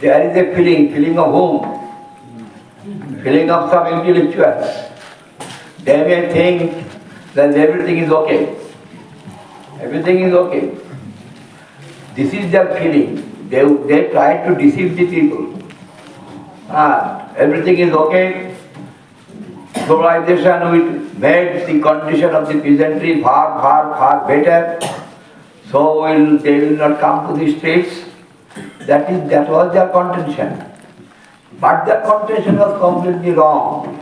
There is a feeling of whom? Feeling of some intellectuals. They may think that everything is okay. Everything is okay. This is their feeling. They try to deceive the people. Everything is okay. Globalization will make the condition of the peasantry far better. So they will not come to the streets. That was their contention. But their contention was completely wrong.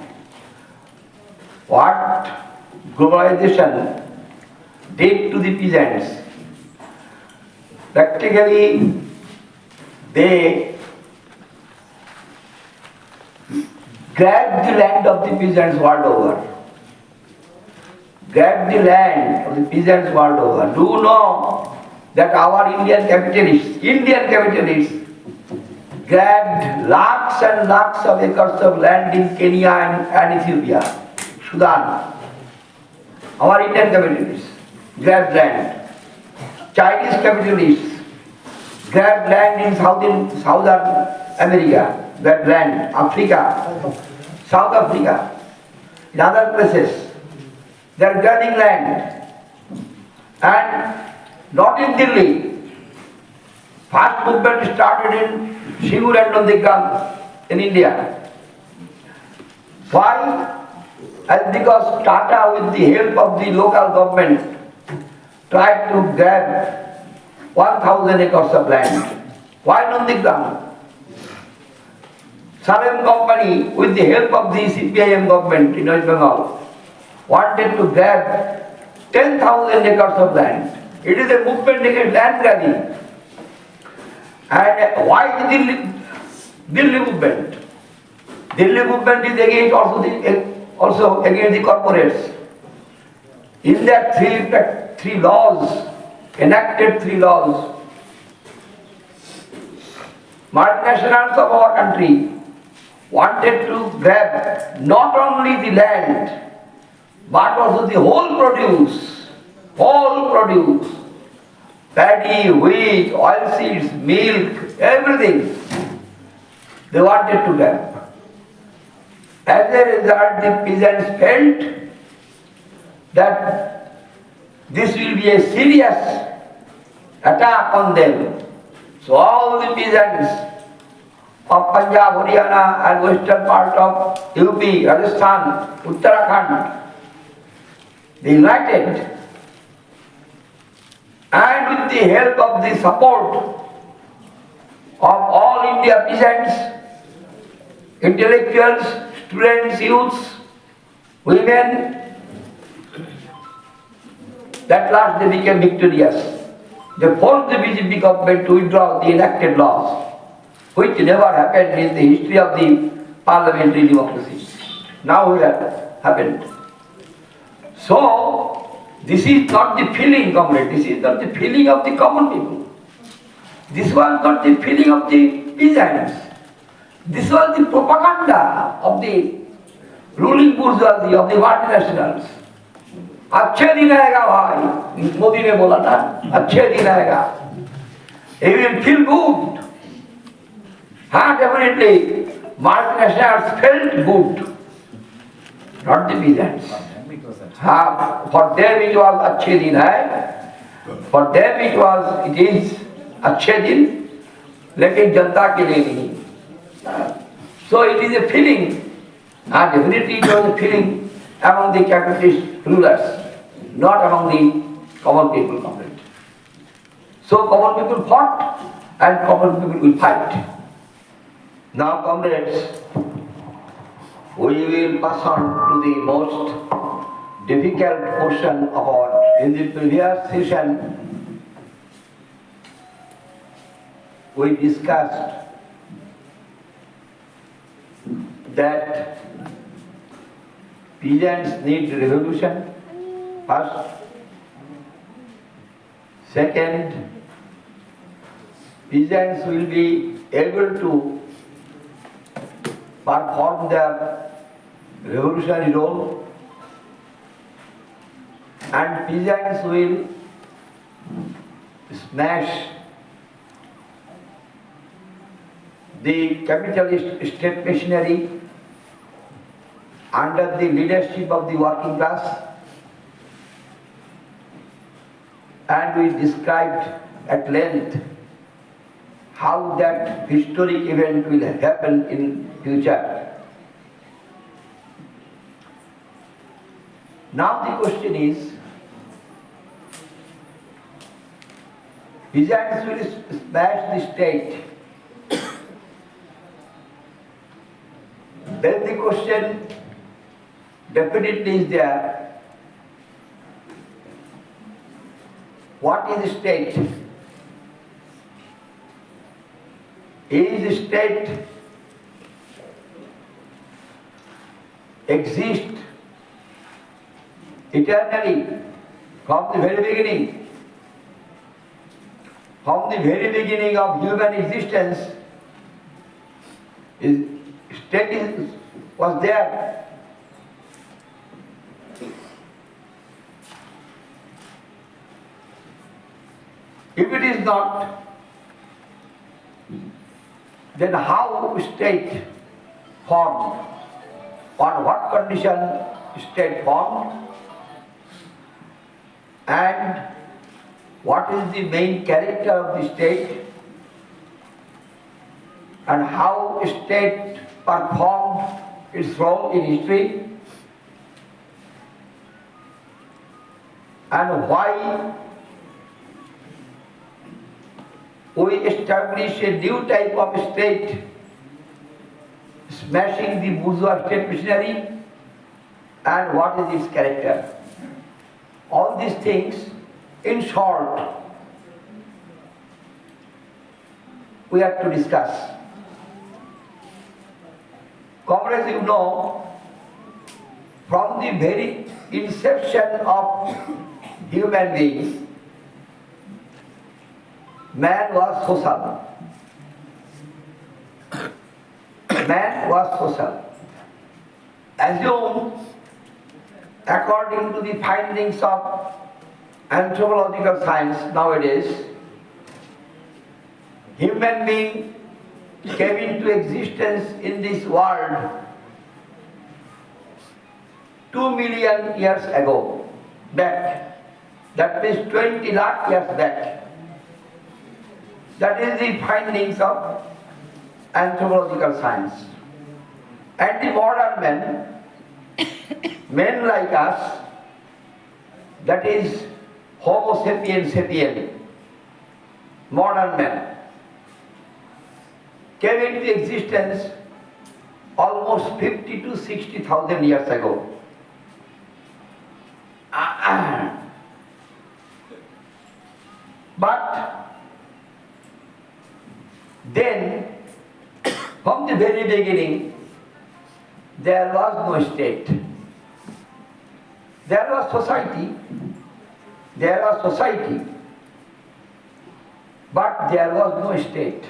What globalization did to the peasants? Practically, they grabbed the land of the peasants world over. Grabbed the land of the peasants world over. Do you know that our Indian capitalists grabbed lakhs and lakhs of acres of land in Kenya and Ethiopia, Sudan. Our Indian capitalists grabbed land. Chinese capitalists grabbed land in Southern America, grabbed land, Africa, South Africa, in other places. They are grabbing land. And not in Delhi. First movement started in Shigur and Nandigram in India. Why? Because Tata, with the help of the local government, tried to grab 1,000 acres of land. Why Nandigram? Salem Company, with the help of the CPIM government in West Bengal, wanted to grab 10,000 acres of land. It is a movement against land grabbing. And why the Delhi movement? Delhi movement is against also against the corporates. In that three laws, enacted 3 laws, multinationals of our country wanted to grab not only the land, but also the whole produce, paddy, wheat, oilseeds, milk, everything they wanted to grab. As a result, the peasants felt that this will be a serious attack on them. So all the peasants of Punjab, Haryana and western part of UP, Rajasthan, Uttarakhand, they united, and with the help of the support of all India peasants, intellectuals, students, youths, women, at last they became victorious. They forced the BJP government to withdraw the enacted laws, which never happened in the history of the parliamentary democracy. Now it has happened. So, this is not the feeling, comrade. This is not the feeling of the common people. This was not the feeling of the peasants. This was the propaganda of the ruling bourgeoisie, of the multinationals. अच्छे दिन आएगा भाई, मोदी ने बोला ना, अच्छे दिन आएगा. He will feel good. Definitely, multinationals felt good, not the peasants. For them it was अच्छे दिन है, for them it is अच्छे दिन, लेकिन जनता के लिए नहीं. So it is a feeling, definitely it was a feeling among the capitalist rulers, not among the common people, comrade. So common people fought and common people will fight. Now, comrades, we will pass on to the most difficult portion of our. In the previous session, we discussed that peasants need revolution, first. Second, peasants will be able to perform their revolutionary role, and peasants will smash the capitalist state machinery under the leadership of the working class, and we described at length how that historic event will happen in future. Now the question is, Byzantines will smash the state. Then the question definitely is there, what is the state? Is the state exist eternally from the very beginning? From the very beginning of human existence, state was there. If it is not, then how state formed? On what condition state formed? And what is the main character of the state? And how state performed its role in history? And why we establish a new type of state, smashing the bourgeois state machinery, and what is its character? All these things, in short, we have to discuss. Comrades, you know, from the very inception of human beings, man was social. Man was social. Assume, according to the findings of anthropological science nowadays, human being came into existence in this world 2 million years ago, back. That means 20 lakh years back. That is the findings of anthropological science. And the modern men like us, that is Homo sapiens sapien, modern man, came into existence almost 50 to 60,000 years ago. But then, from the very beginning, there was no state. There was society. There was society. But there was no state.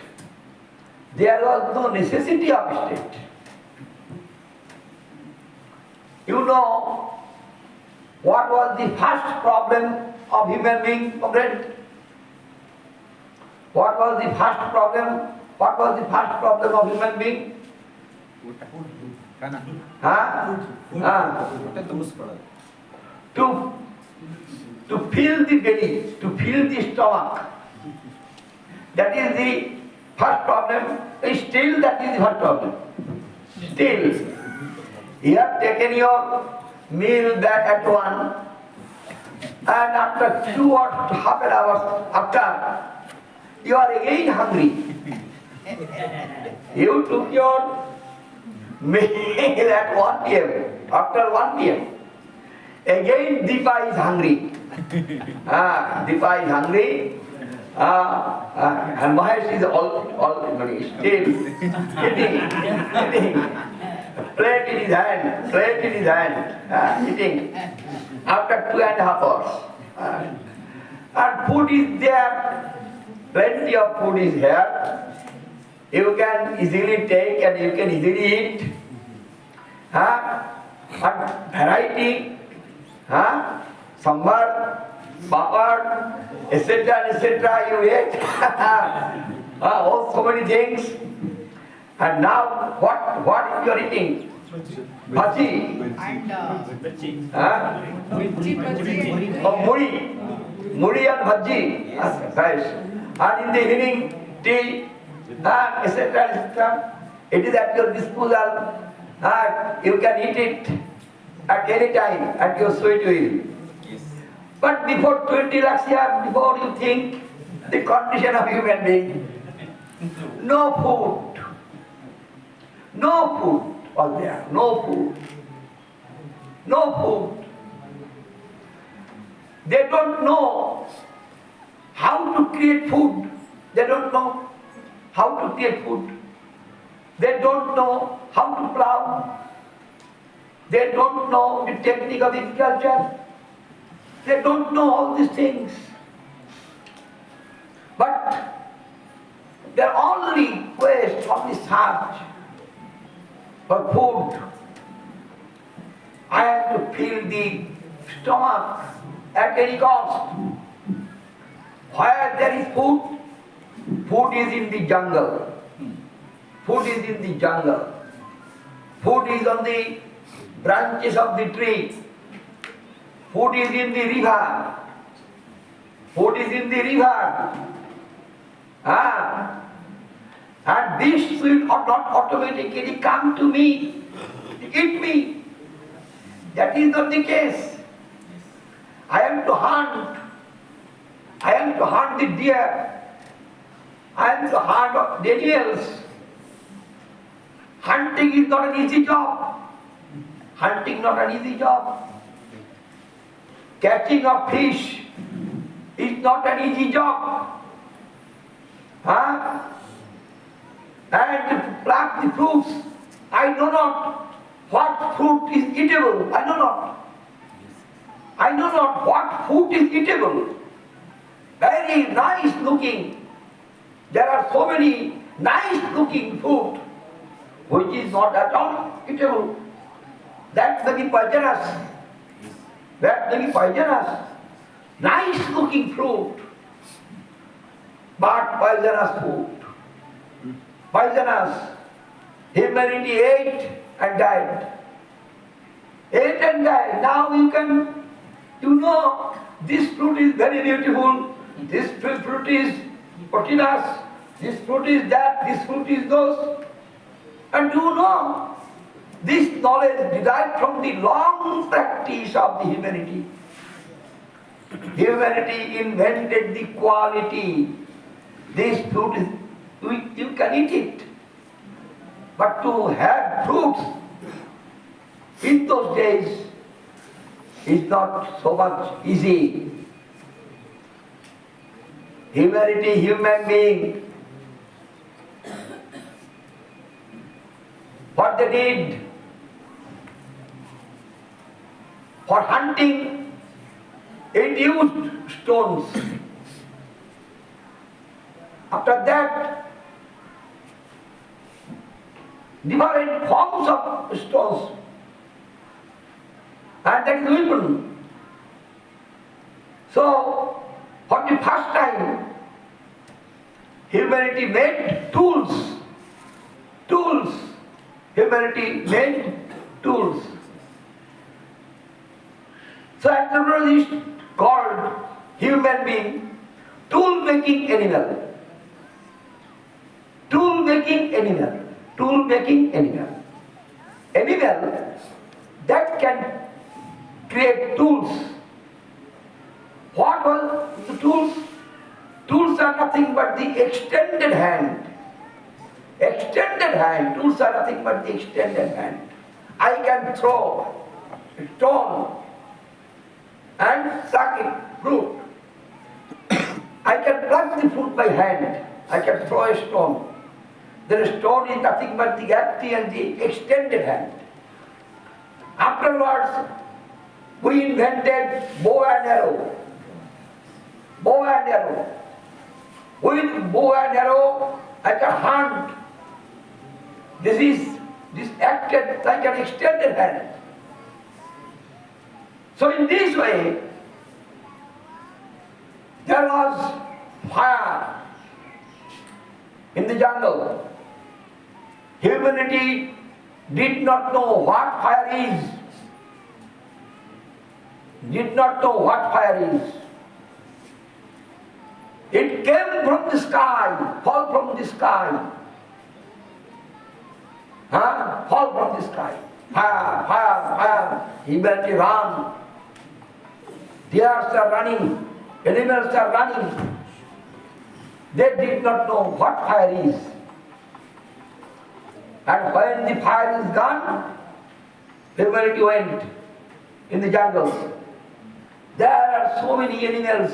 There was no necessity of state. You know what was the first problem of human being, comrade? What was the first problem? What was the first problem of human being? To fill the belly, to fill the stomach. That is the first problem. Still, that is the first problem. Still, you have taken your meal back at 1, and after 2 or half an hour after, you are again hungry. You took your meal at 1 p.m. After 1 p.m. Again Deepa is hungry. Deepa is hungry. And Mahesh is all still eating. Plate in his hand, eating. After 2.5 hours. And food is there. Plenty of food is here. You can easily take and you can easily eat. But variety, sambar, papad, etc., you ate. Oh, so many things. And now what you are eating? Bhaji. And Oh, muri and bhaji. Right. And in the evening, tea, etc., etc. It is at your disposal. You can eat it at any time at your sweet will. But before 20 lakhs years, before you think the condition of human being, no food. No food was there. No food. No food. They don't know how to create food. They don't know how to create food. They don't know how to plow. They don't know the technique of agriculture. They don't know all these things. But their only quest, only search for food. I have to fill the stomach at any cost. Where there is food, food is in the jungle. Food is in the jungle. Food is on the branches of the tree. Food is in the river. Food is in the river. And this will not automatically come to me, eat me. That is not the case. I am to hunt. I am to hunt the deer. I am to hunt the animals. Hunting is not an easy job. Hunting not an easy job. Catching of fish is not an easy job. And to pluck the fruits, I know not what fruit is eatable. I know not. I know not what fruit is eatable. Very nice looking. There are so many nice looking fruit which is not at all eatable. That may be poisonous. That may be poisonous. Nice looking fruit, but poisonous food. Poisonous. Humanity ate and died. Ate and died. Now you know, this fruit is very beautiful. This fruit is proteinous. This fruit is that. This fruit is those. And you know, this knowledge derived from the long practice of the humanity. Humanity invented the quality. This fruit is, you can eat it. But to have fruits in those days is not so much easy. Humanity, human being, what they did for hunting, it used stones. After that, different forms of stones, and that is weapon. So, for the first time, humanity made tools. Tools. Humanity made tools. So anthropologists called human being tool-making animal. Tool-making animal. Tool-making animal. Animal that can create tools. What was the tools? Tools are nothing but the extended hand. Extended hand. Tools are nothing but the extended hand. I can throw a stone and suck it, fruit. I can pluck the fruit by hand. I can throw a stone. The stone is nothing but the active and the extended hand. Afterwards, we invented bow and arrow. Bow and arrow. With bow and arrow, I can hunt. This acted like an extended hand. So in this way, there was fire in the jungle. Humanity did not know what fire is. Did not know what fire is. It came from the sky, fall from the sky. Fall from the sky. Fire, fire, fire. Humanity ran. Deers are running. Animals are running. They did not know what fire is. And when the fire is gone, humanity went in the jungles. There are so many animals.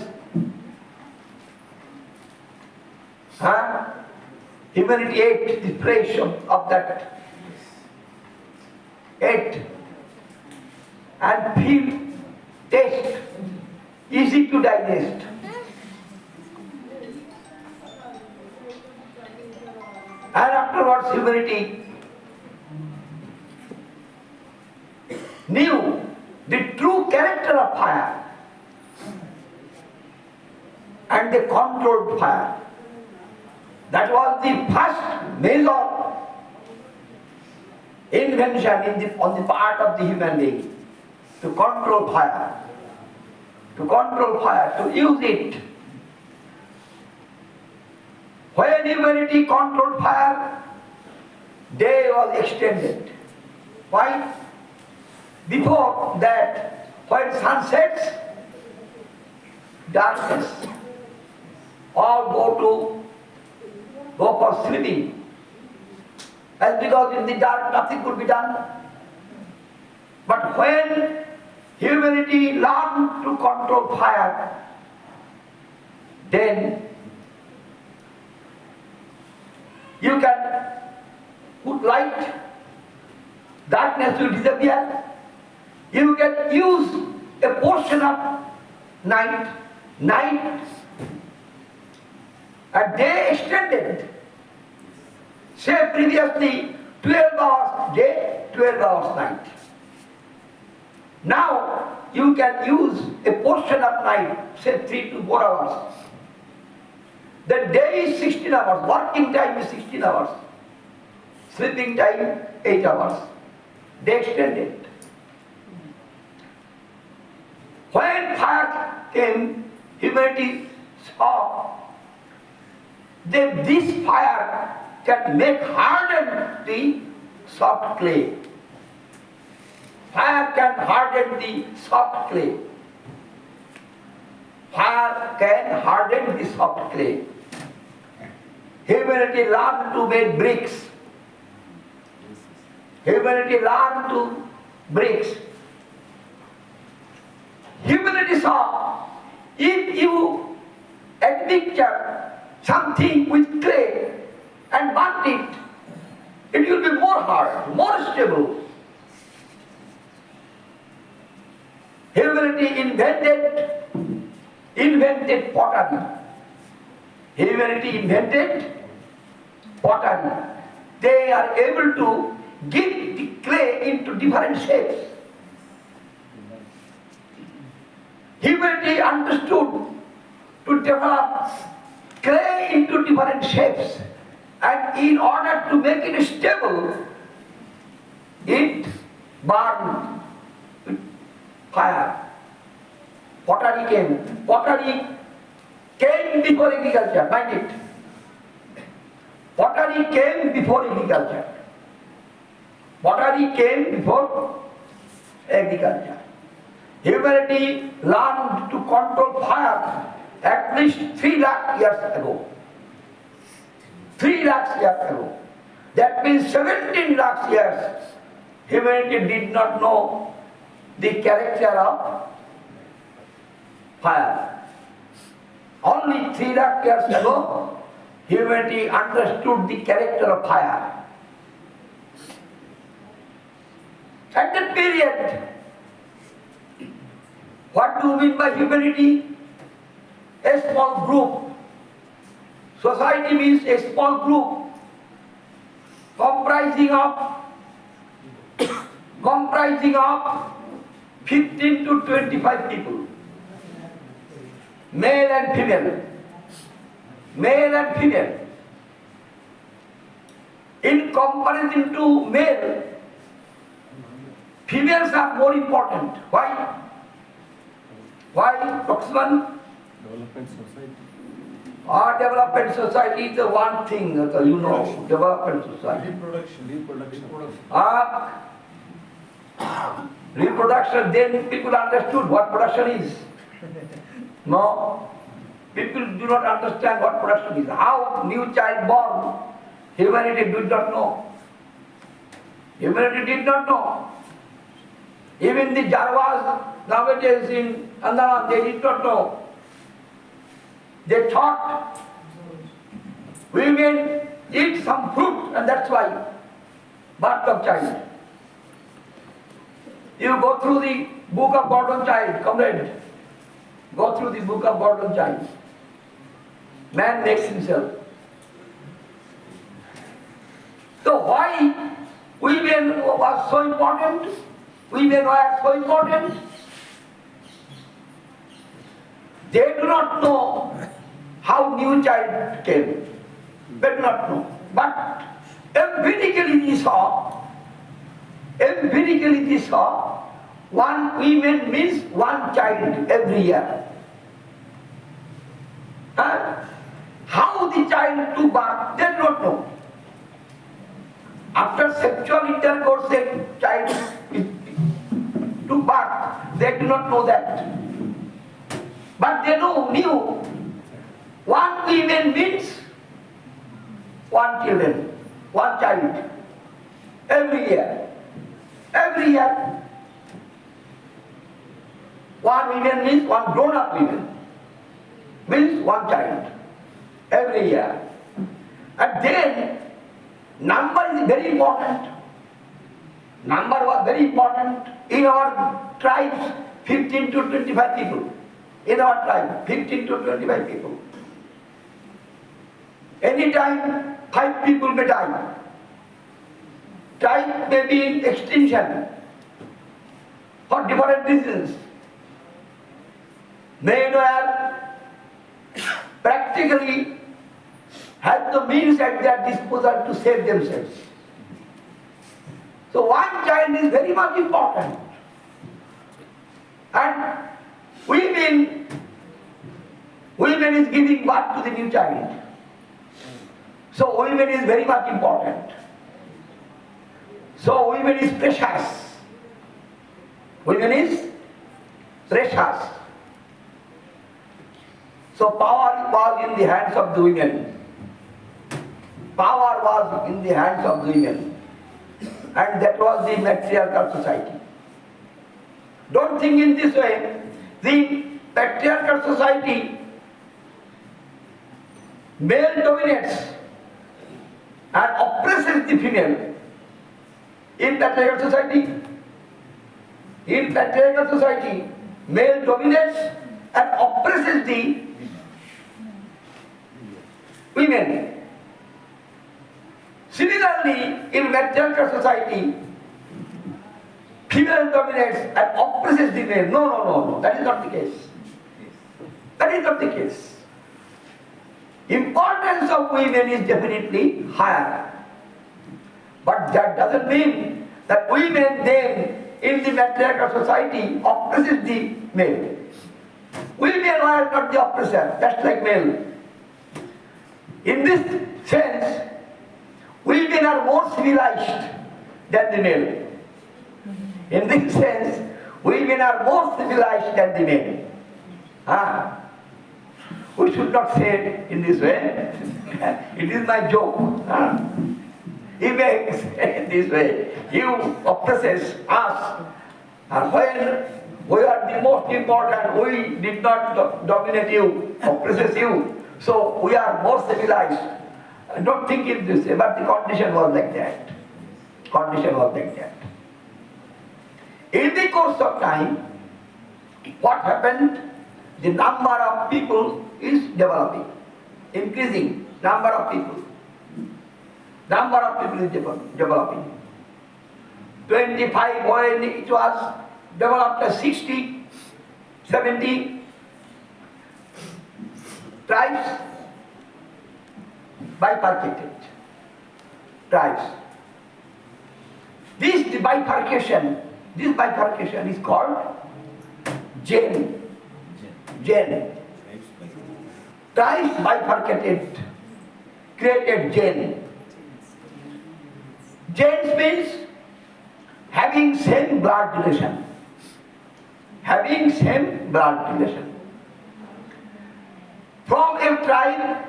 Humanity ate the flesh of that. Ate and feel, taste, easy to digest. And afterwards humanity knew the true character of fire and they controlled fire. That was the first major invention on the part of the human being, to control fire, to use it. When humanity controlled fire, day was extended. Why? Before that, when sun sets, darkness, all go for sleeping. And because in the dark nothing could be done. But when humanity learned to control fire, then you can put light, darkness will disappear. You can use a portion of night, a day extended. Say previously 12 hours day, 12 hours night. Now you can use a portion of night, say 3 to 4 hours. The day is 16 hours, working time is 16 hours, sleeping time 8 hours. They extended. When fire came, humanity saw that this fire can make harden the soft clay. Fire can harden the soft clay. Fire can harden the soft clay. Humanity learned to make bricks. Humanity learned to bricks. Humanity saw, if you admixture something with clay and burnt it will be more hard, more stable. Humanity invented pottery. Humanity invented pottery. They are able to give the clay into different shapes. Humanity understood to develop clay into different shapes, and in order to make it stable, it burned with fire. Pottery came. Pottery came before agriculture, mind it. Pottery came before agriculture. Pottery came before agriculture. Humanity learned to control fire at least 3 lakh years ago. 3 lakhs years ago. That means 17 lakhs years. Humanity did not know the character of fire. Only 3 lakh years ago, humanity understood the character of fire. At that period, what do you mean by humanity? A small group. Society means a small group comprising of 15 to 25 people. Male and female. Male and female. In comparison to male, females are more important. Why? Why, Lakshman? Development society. Our development society is the one thing, development society. Reproduction. Reproduction, then people understood what production is. No, people do not understand what production is. How new child born, humanity did not know. Humanity did not know. Even the Jarvas nowadays in Andaman, they did not know. They thought women eat some fruit and that's why birth of child. You go through the book of Gordon Child, comrade. Go through the book of Gordon Child. Man makes himself. So why women were so important? Women were so important. They do not know how new child came. They do not know. But empirically they saw, one woman means one child every year. How the child took birth, they do not know. After sexual intercourse, the child took birth, they do not know that. But they knew one woman means one children, one child, every year. Every year. One woman means one grown-up woman, means one child, every year. And then, number is very important. Number was very important. In our tribes, 15 to 25 people. In our tribe, 15 to 25 people. Anytime, 5 people may die. Tribe may be in extinction for different reasons. Men were practically have the means at their disposal to save themselves. So one child is very much important. And women is giving birth to the new child. So women is very much important. So women is precious. Women is precious. So power was in the hands of the women. Power was in the hands of the women. And that was the matriarchal society. Don't think in this way. The patriarchal society, male dominates and oppresses the female. In patriarchal society, male dominates and oppresses the women. Similarly, in matriarchal society, female dominates and oppresses the male. No. That is not the case. That is not the case. Importance of women is definitely higher. But that doesn't mean that women then in the matriarchal society oppresses the male. Women are not the oppressor, that's like male. In this sense, women are more civilized than the male. In this sense, women are more civilized than the male. We should not say it in this way. It is my joke. He may say it this way. You oppresses us. And when we are the most important, we did not dominate you, oppresses you. So we are more civilized. Don't think it this way, but the condition was like that. Condition was like that. In the course of time, what happened? The number of people is developing, increasing. Number of people. Number of people is developing. 25 when it was developed as 60, 70 tribes bifurcated. tribes. This bifurcation is called Jain. Jain. Tribes bifurcated, created Jain. Jains means having same blood relation. Having same blood relation. From a tribe,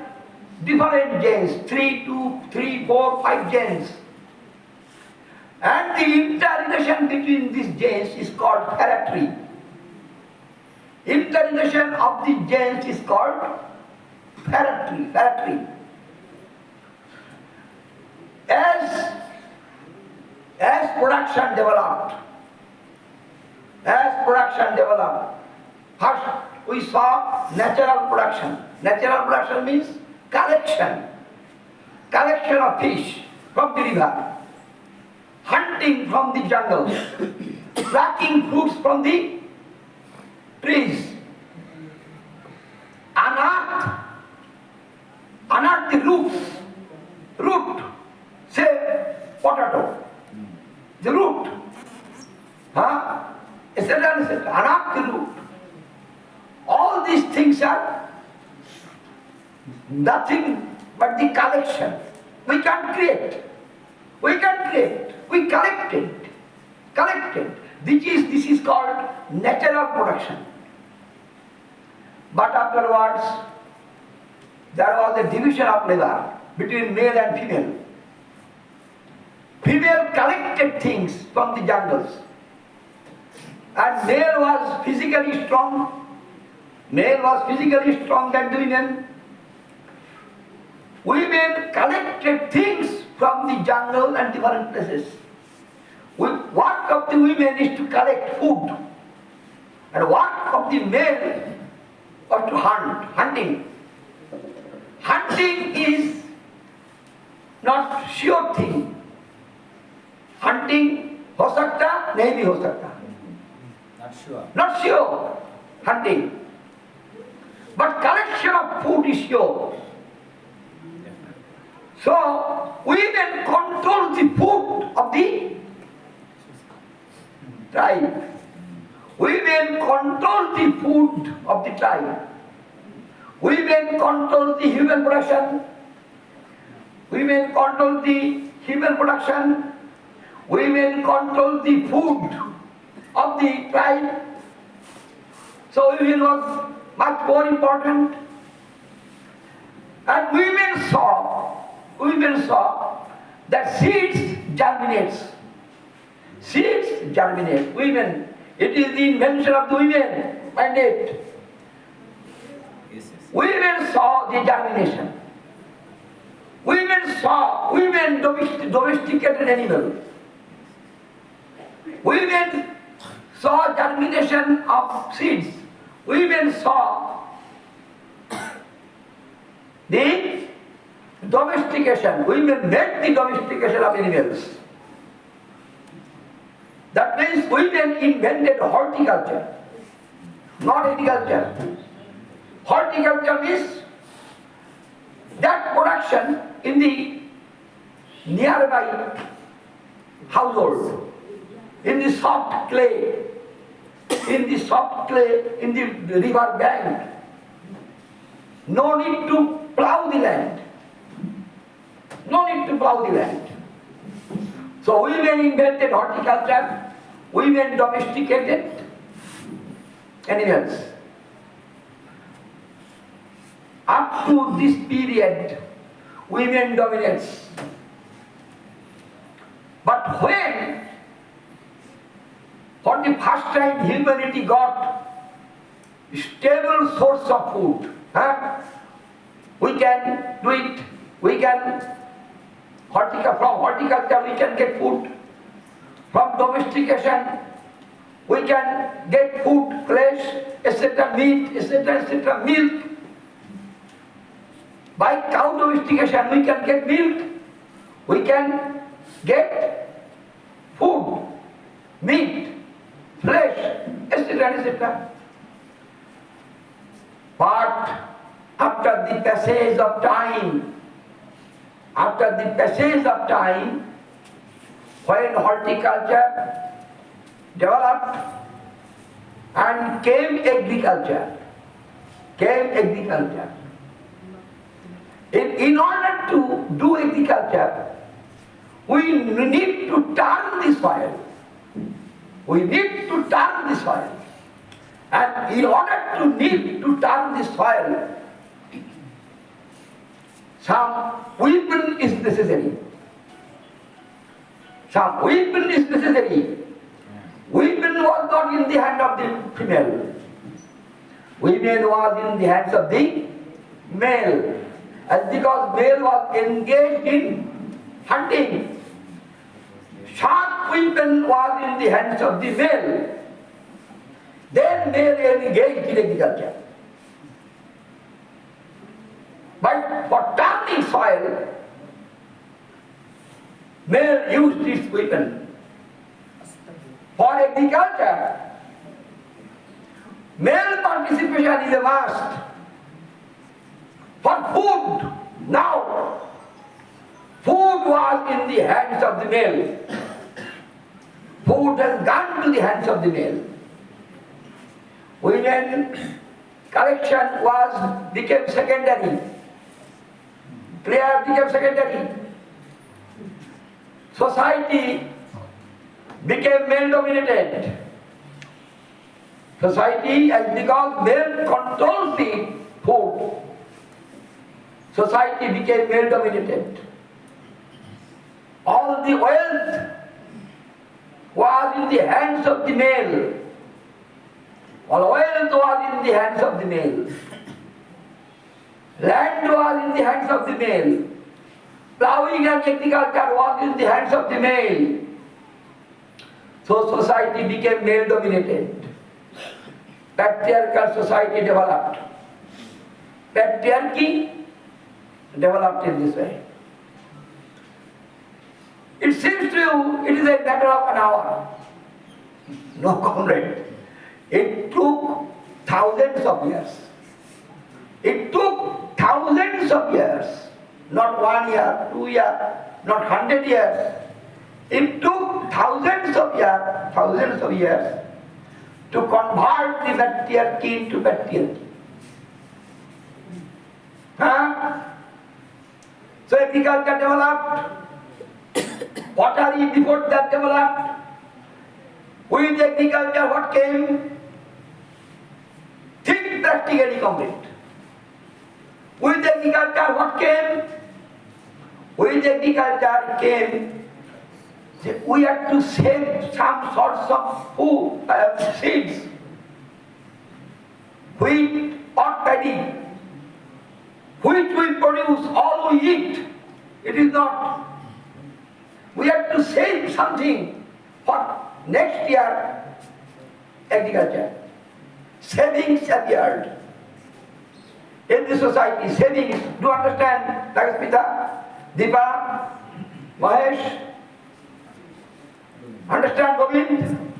different Jains, 3, 2, 3, 4, 5 Jains. And the interrelation between these Jains is called territory. Interrelation of the Jains is called territory. As production developed, first we saw natural production. Natural production means collection of fish from the river, hunting from the jungle, plucking fruits from the trees, unearth the root, say potato, the root, etc. Unearth the root. All these things are nothing but the collection. We can't create. We collected. This is called natural production. But afterwards, there was a division of labor between male and female. Female collected things from the jungles, and male was physically strong. Male was physically strong than the women. Women collected things from the jungle and different places. Work of the women is to collect food, and work of the male was to hunting. Hunting is not sure thing. Hunting हो सकता नहीं भी हो सकता. Not sure. Hunting. But collection of food is sure. So women control the food of the tribe. Women control the food of the tribe. Women control the human production. Women control the human production. Women control the food of the tribe. So women was much more important. And women saw that seeds germinate. Women, it is the invention of the women, mandate. Women saw the germination. Women domesticated animals. Women saw germination of seeds. Women saw the domestication. Women made the domestication of animals. That means women invented horticulture, not agriculture. Horticulture means that production in the nearby household, in the soft clay, in the river bank. No need to plow the land. So women invented horticulture, women domesticated animals. Up to this period, women dominates. But when, for the first time, humanity got stable source of food, we can do it. From horticulture we can get food. From domestication we can get food, flesh, etc., meat, etc., milk. By cow domestication we can get milk. We can get food, meat, flesh, etc. But after the passage of time, After the passage of time, when horticulture developed and came agriculture. In order to do agriculture, we need to turn the soil. And in order to turn the soil, some weapon is necessary. Weapon was not in the hand of the female. Women was in the hands of the male. And because male was engaged in hunting, sharp weapon was in the hands of the male. Then male engaged in agriculture. But for turning soil, male used this weapon. For agriculture, male participation is a must. For food, now, food was in the hands of the male. Food has gone to the hands of the male. Women collection became secondary. Prayer became secondary. Society became male-dominated. Because male controls the food, society became male-dominated. All the wealth was in the hands of the male. All wealth was in the hands of the male. Land was in the hands of the male. Plowing and agriculture was in the hands of the male. So society became male-dominated. Patriarchal society developed. Patriarchy developed in this way. It seems to you it is a matter of an hour. No, comrade. It took thousands of years. Not 1 year, 2 years, not 100 years. It took thousands of years to convert the matriarchy into patriarchy. So agriculture developed, pottery before that developed. With agriculture what came? Think practically complete. With agriculture what came? With agriculture came we have to save some sorts of food, seeds, wheat or paddy, which we produce, all we eat. It is not. We have to save something for next year agriculture. Savings appeared in the society. Savings. Do you understand, Nagaspita, Deepa, Mahesh? Understand, Govind?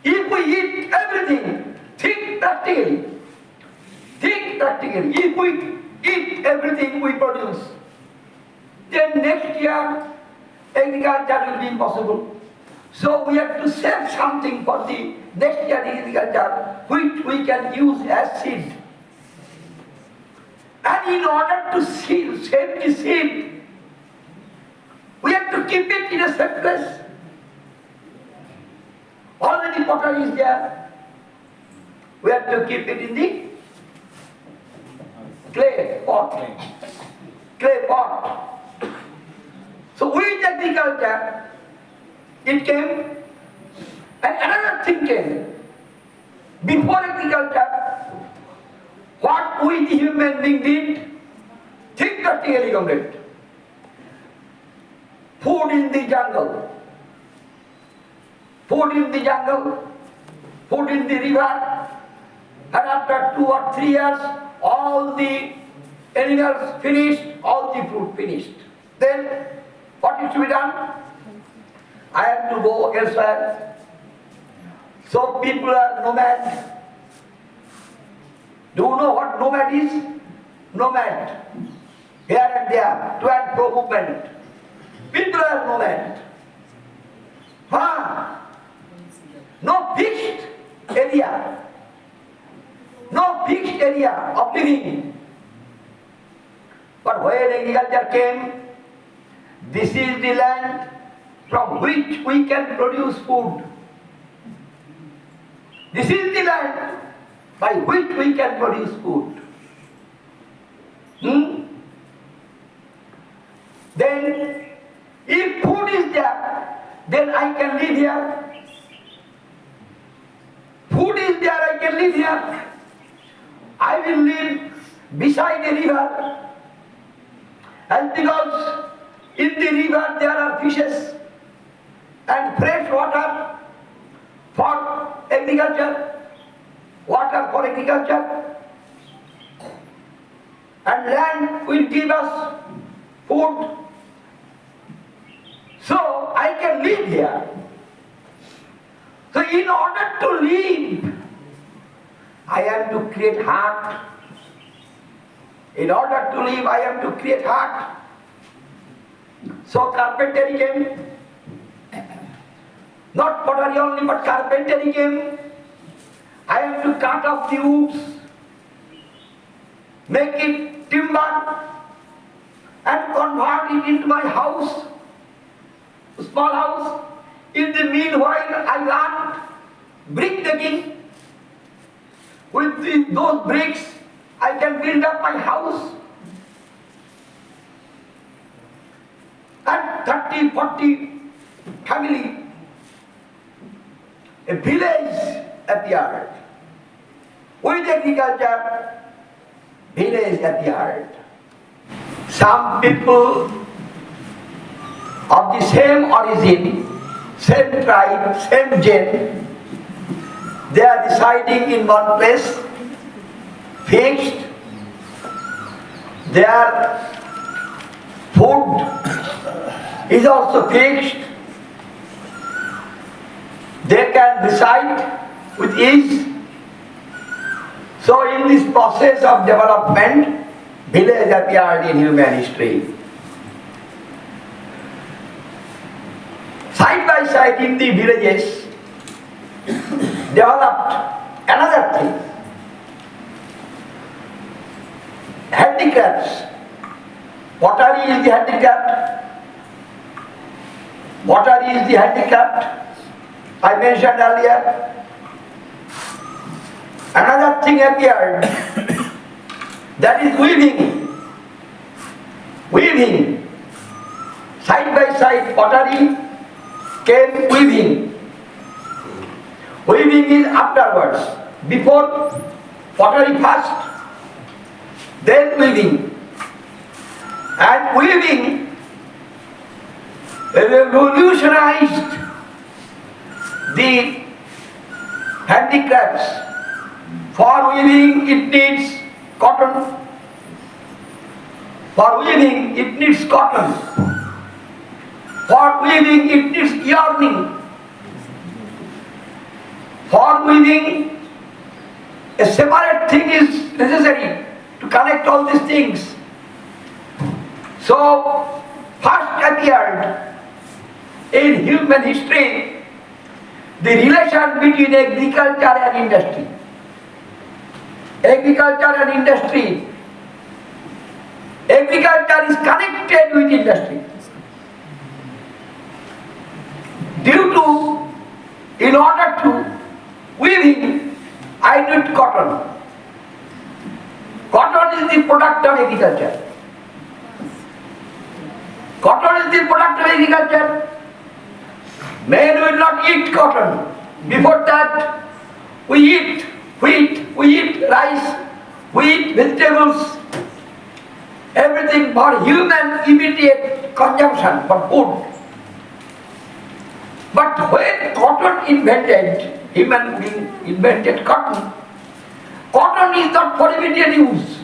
If we eat everything, think practically. If we eat everything we produce, then next year agriculture will be impossible. So we have to save something for the next year agriculture, which we can use as seed. And in order to save the seed, we have to keep it in a safe place. Already pottery is there. We have to keep it in the clay pot. So with agriculture, it came, and another thing came. Before agriculture, what we the human being did, think practically complete. Food in the jungle, food in the river, and after 2 or 3 years, all the animals finished, all the fruit finished. Then, what is to be done? I have to go elsewhere. So people are nomads. Do you know what nomad is? Nomad. here and there, to and fro movement, pendular movement. No fixed area, no fixed area of living. But when agriculture came, this is the land from which we can produce food. This is the land by which we can produce food. Then, if food is there, then I can live here. Food is there, I can live here. I will live beside a river. And because in the river there are fishes and fresh water for agriculture, water for agriculture, and land will give us food. So I can live here. So in order to live, I am to create heart. In order to live, I am to create heart. So carpentry came. Not pottery only, but carpentry came. I am to cut off the woods, make it timber, and convert it into my house, small house. In the meanwhile, I learned brick making. With those bricks, I can build up my house. And 30, 40 family, a village appeared. With agriculture, village appeared. Some people of the same origin, same tribe, same gen, they are residing in one place, fixed. Their food is also fixed. They can reside with ease. So in this process of development, village appeared in human history. Side by side in the villages, developed another thing. Handicrafts. Pottery is the handicraft. Pottery is the handicraft. I mentioned earlier. Another thing appeared. That is weaving. Weaving. Side by side pottery came weaving. Weaving is afterwards. Before pottery first, then weaving. And weaving revolutionized the handicrafts. For weaving it needs cotton. For weaving it needs cotton. For weaving it needs yarning. For weaving, a separate thing is necessary to connect all these things. So, first appeared in human history the relation between agriculture and industry. Agriculture and industry. Agriculture is connected with industry. In order to weaving, I need cotton. Cotton is the product of agriculture. Cotton is the product of agriculture. Men will not eat cotton. Before that, we eat wheat, we eat rice, we eat vegetables, everything for human immediate consumption, for food. But when cotton invented, human being invented cotton, cotton is not for immediate use.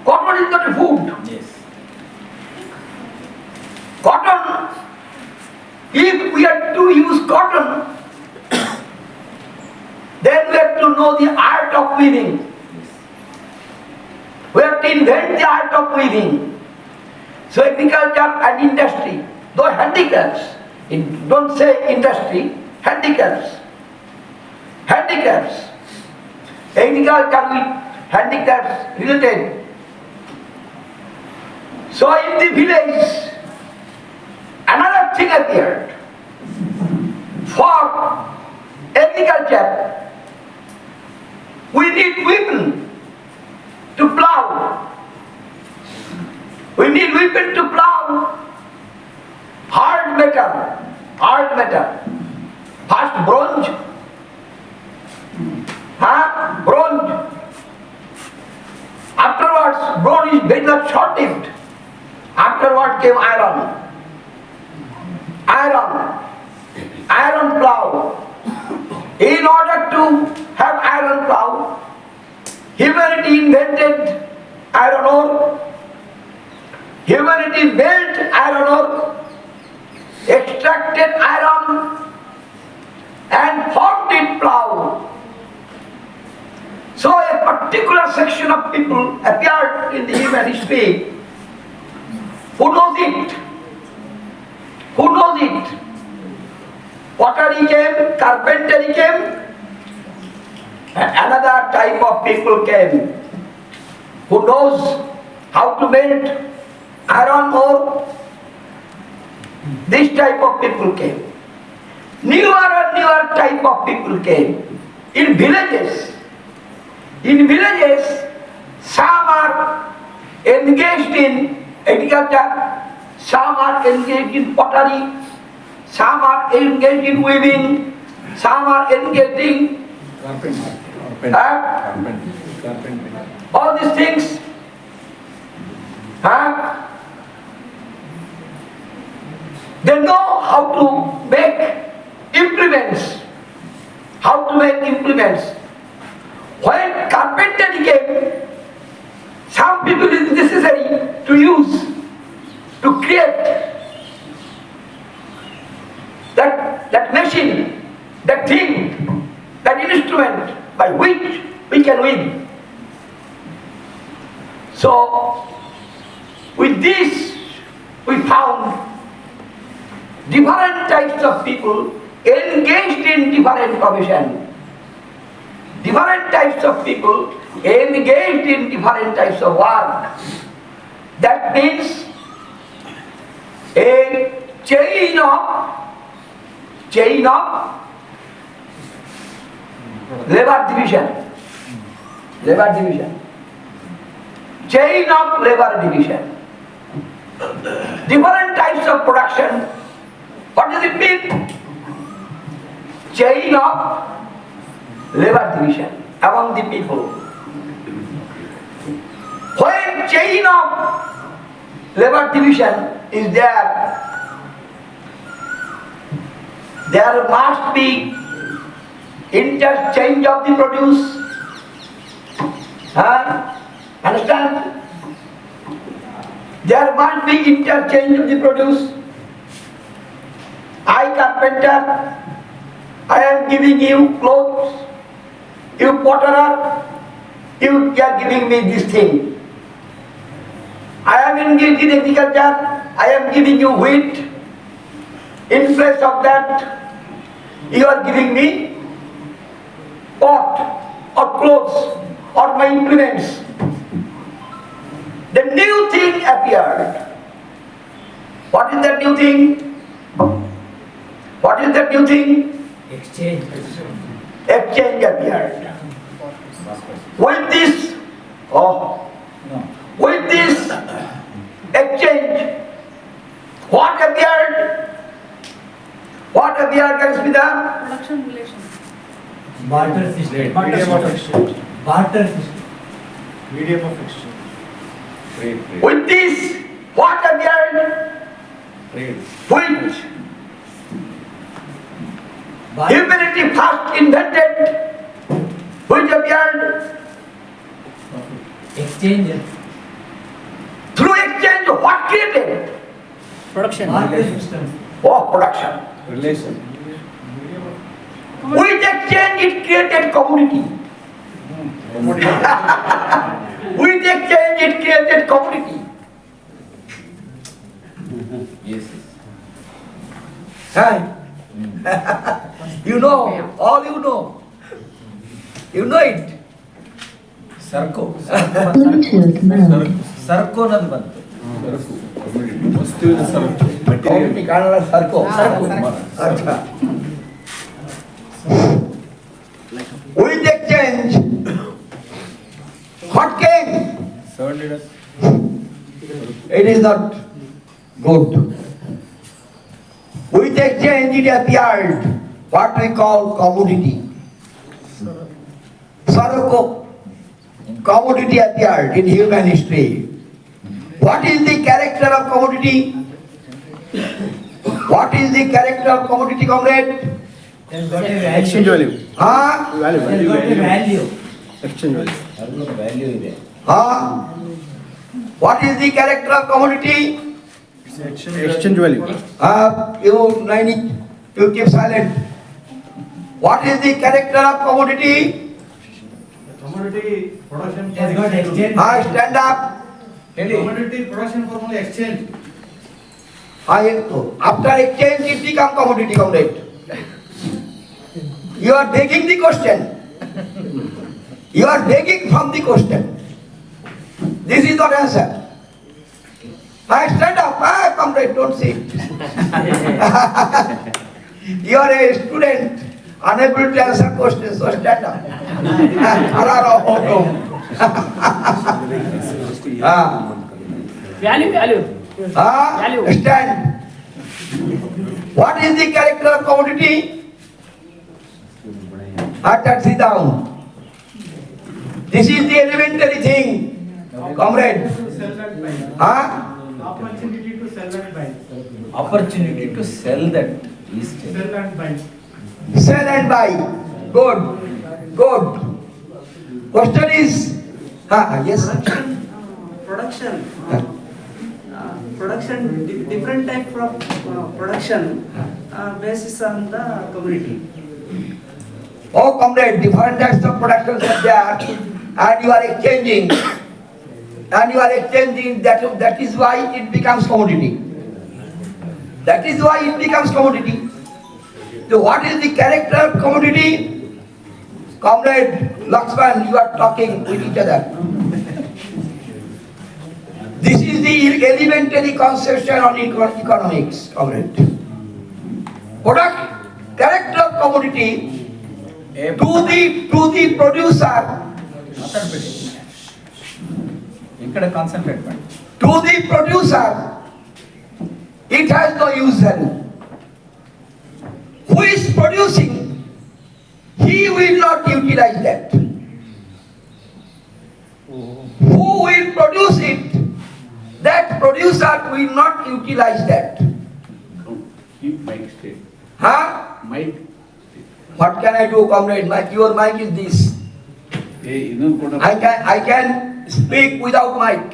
Cotton is not a food. Yes. Cotton, if we are to use cotton, then we have to know the art of weaving. We have to invent the art of weaving. So agriculture and industry, though handicaps, don't say industry, handicaps. Handicaps. Agriculture with handicaps related. So in the village, another thing appeared. For agriculture, we need women to plow. We need women to plow. Hard metal. First bronze. Bronze. Afterwards, bronze is very much short-lived. Afterwards came iron. Iron plow. In order to have iron plow, humanity invented iron ore. Humanity built iron ore, extracted iron and formed it plow. So a particular section of people appeared in the human history who knows it. Pottery came, carpentry came, and another type of people came who knows how to melt iron ore. This type of people came. Newer and newer type of people came. In villages, some are engaged in agriculture, some are engaged in pottery, some are engaged in weaving, some are engaged in Carpentry. all these things. They know how to make implements. When carpentry came, some people it is necessary to use, to create that machine, that thing, that instrument by which we can weave. So, with this, we found different types of people engaged in different professions. Different types of people engaged in different types of work. That means a chain of labor division. Chain of labor division. Different types of production. What does it mean? Chain of labor division among the people. When chain of labor division is there must be interchange of the produce. Understand? There must be interchange of the produce. I carpenter, I am giving you clothes. You potterer, you are giving me this thing. I am engaged in agriculture, I am giving you wheat. In place of that, you are giving me pot or clothes or my implements. The new thing appeared. What is that new thing? What is that new thing? Exchange. Exchange appeared. With this exchange, what appeared? What appeared, Ganesmita? Production relation. Barter system. Medium of exchange. Barter system. Medium of exchange. Trade. With this, what appeared? Trade. Which Barter. humanity first invented, which appeared? Exchange. Through exchange, what created? Production. Barter system. Production. Relation. With exchange, it created community. With exchange, it created community. Huh? You know, all you know. You know it. ಸರ್ಕೋ Bluetooth mode. ಸರ್ಕೋ ಅನ್ನೋದು ಬಂತು. ವಸ್ತುವಿನ ಸರಕು. Commodity Kannada Sarko. Acha. With exchange, what came? It is not good. With exchange, it appeared what we call commodity. Sarko. Commodity appeared in human history. What is the character of commodity? What is the character of commodity, comrade? Exchange value. Huh? Value. Exchange value. ಅದರಲ್ಲೂ value ಇದೆ. Huh? What is the character of commodity? Exchange value. You keep silent. What is the character of commodity? Commodity production Has got exchange. Stand up. ಹೇಳಿ. commodity production formula exchange. After exchange, it becomes commodity, comrade. You are begging the question. You are begging from the question. This is not answer. Stand up, comrade, don't sit. You are a student, unable to answer questions, so stand up. Value. Stand. What is the character of commodity? Sit down. This is the elementary thing, comrade. Sell and buy. Opportunity to sell and buy. Opportunity to sell that is Sell and buy. Sell and buy. Good. Question is, yes. Production, different type of production basis on the community. Oh, comrade, different types of productions are there, and you are exchanging. That is why it becomes commodity. So what is the character of commodity? Comrade Lakshman, you are talking with each other. This is the elementary conception on economics, comrade. Character of commodity to the producer. ಮಾತಾಡ್ಬೇಡಿ. ಈ ಕಡೆ concentrate ಮಾಡಿ. To the producer, it has no use value. Who is producing, he will not utilize that. Who will produce it, that producer will not utilize that. Keep mic straight. Huh? Mic. What can I do, comrade? Your mic is this. Hey, ಇನ್ನೊಂದು ಕೊಡ. I can speak without mic.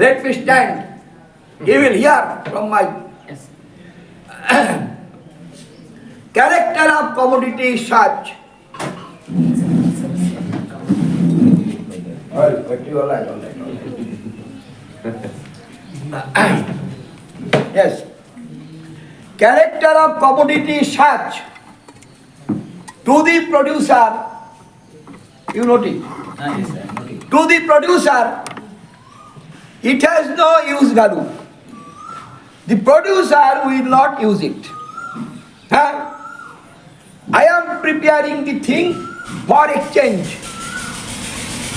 Let me stand. He will hear from my character of commodity is such. Yes. Character of commodity is such. To the producer, you notice. To the producer, it has no use value. The producer will not use it. I am preparing the thing for exchange.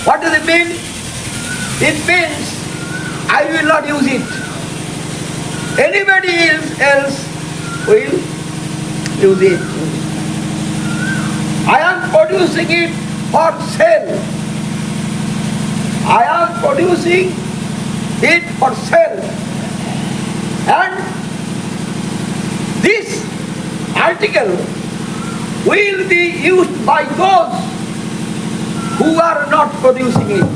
What does it mean? It means I will not use it. Anybody else will use it. I am producing it for sale. I am producing it for sale. And this article will be used by those who are not producing it.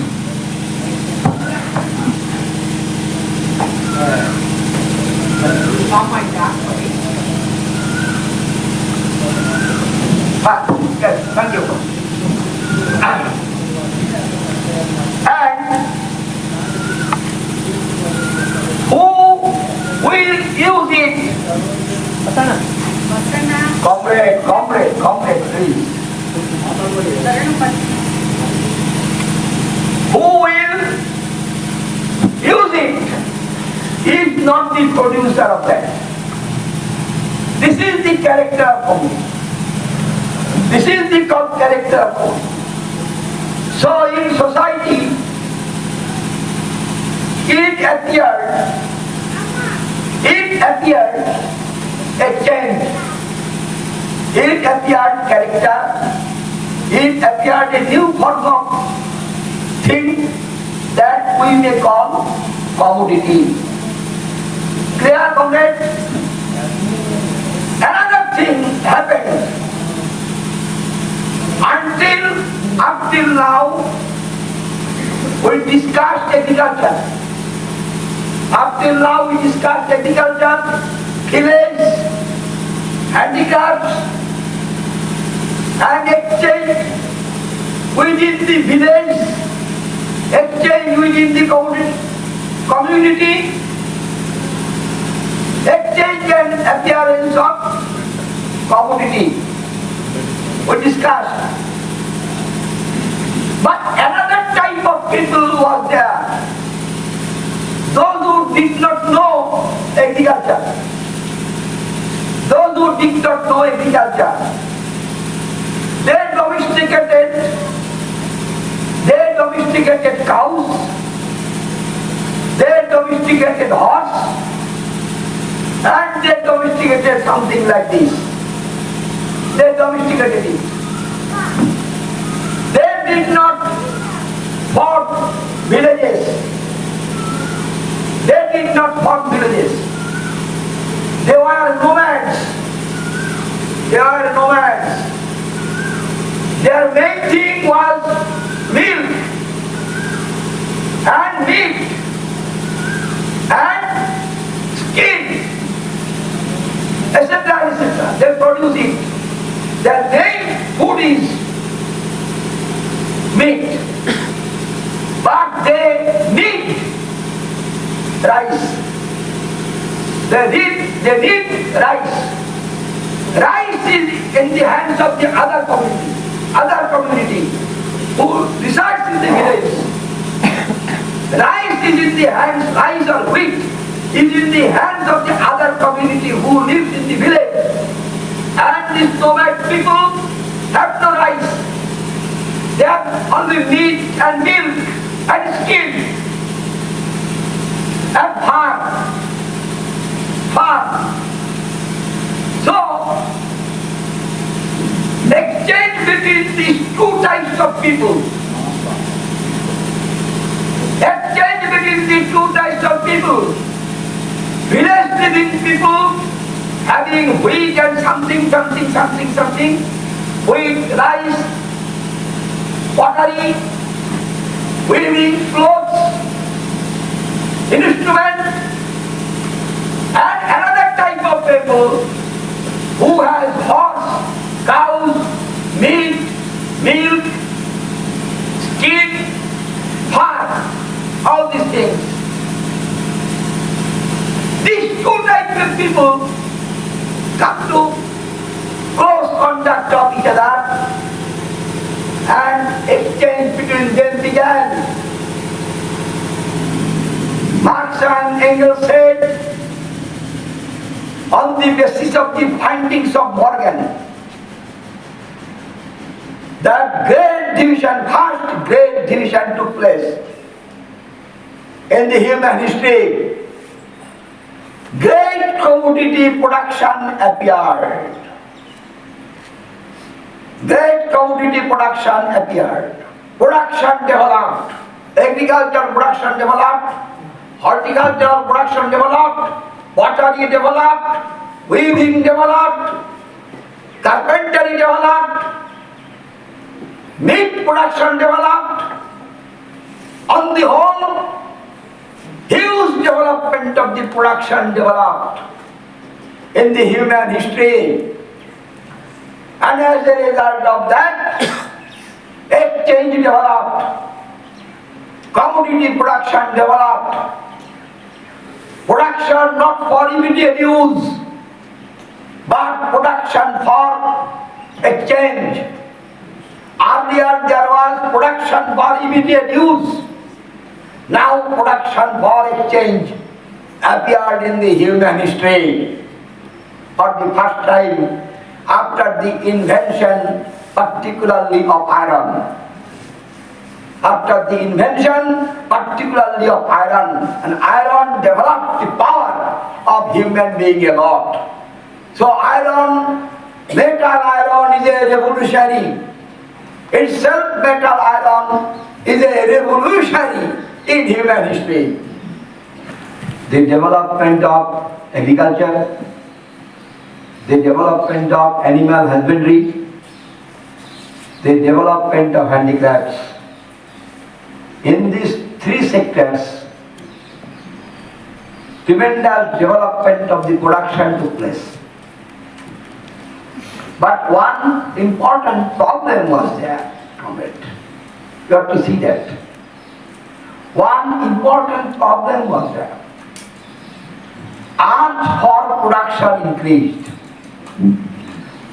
Yes, thank you. And comrade, please. Who will use it is not the producer of that. This is the character of community. This is the character of community. So in society, it appeared a change. It appeared character. It appeared a new form of thing that we may call commodity. Clear, comrade? Another thing happened. Up till now, we discussed agriculture. Up till now, we discussed agriculture, village, handicrafts, and exchange within the village, exchange within the community, exchange and appearance of commodity. We discussed. But another type of people was there. Those who did not know agriculture. Those who did not know agriculture. They domesticated cows. They domesticated horse. And they domesticated something like this. They domesticated it. They did not form villages. They did not form villages. They were nomads. Their main thing was milk and meat and skin, etc., etc. They produce it. Their main food is meat, but they need rice. They need rice. Rice is in the hands of the other community who resides in the village. Rice is in the hands, rice or wheat is in the hands of the other community who lives in the village. And these nomad people have no rice. They have only meat and milk and skin and farm. So, exchange between these two types of people. Exchange between these two types of people. Village living people having wheat and something, wheat, rice, pottery, weaving, clothes, instruments, and another type of people who has horse, cows, meat, milk, skin, farm, all these things. These two types of people come to close contact of each other and exchange between them began. Marx and Engels said, on the basis of the findings of Morgan, that first great division took place in the human history. Great commodity production appeared. Production developed. Agricultural production developed. Horticultural production developed. Pottery developed. Weaving developed. Carpentry developed. Meat production developed. On the whole, huge development of the production developed in the human history. And as a result of that, exchange developed, commodity production developed, production not for immediate use, but production for exchange. Earlier there was production for immediate use. Now production for exchange appeared in the human history for the first time after the invention particularly of iron. After the invention particularly of iron, and iron developed the power of human being a lot. So metal iron is a revolutionary. Itself metal iron is a revolutionary in human history. The development of agriculture, the development of animal husbandry, the development of handicrafts. In these three sectors, tremendous development of the production took place. But one important problem was there, comrade. You have to see that. One important problem was there. Urge for production increased,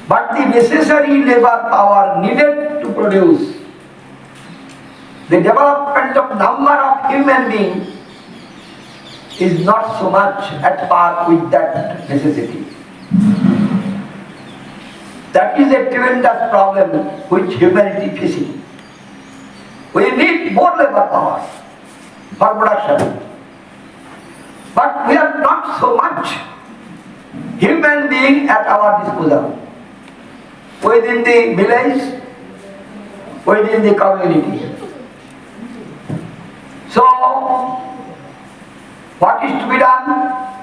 but the necessary labor power needed to produce, the development of number of human beings is not so much at par with that necessity. That is a tremendous problem which humanity facing. We need more labor power for production. But we have not so much human being at our disposal within the village, within the community. So, what is to be done?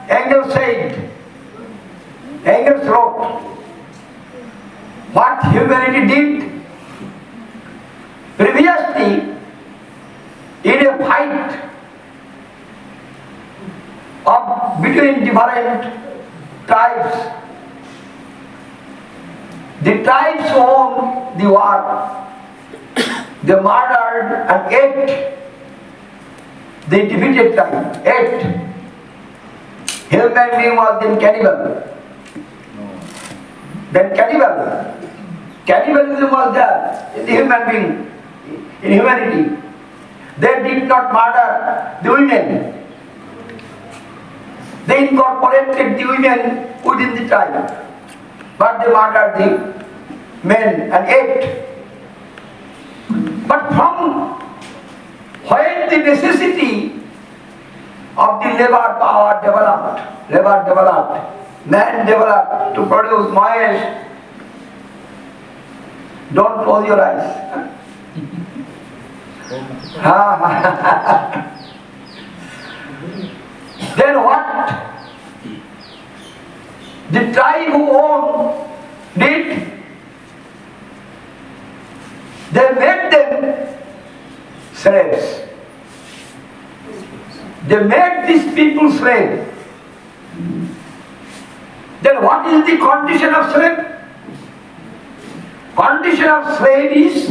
Engels said, Engels wrote, what humanity did previously in a fight between different tribes. The tribes won the war. They murdered and ate the defeated tribe. Ate. Human being was then cannibal. Then cannibal. Cannibalism was there in the human being, in humanity. They did not murder the women. They incorporated the women within the tribe, but they murdered the men and ate. But from when the necessity of the labor power developed, man developed to produce noise. Don't close your eyes. Then what? The tribe who owned did, they made them slaves. They made these people slaves. Then what is the condition of slave? Condition of slave is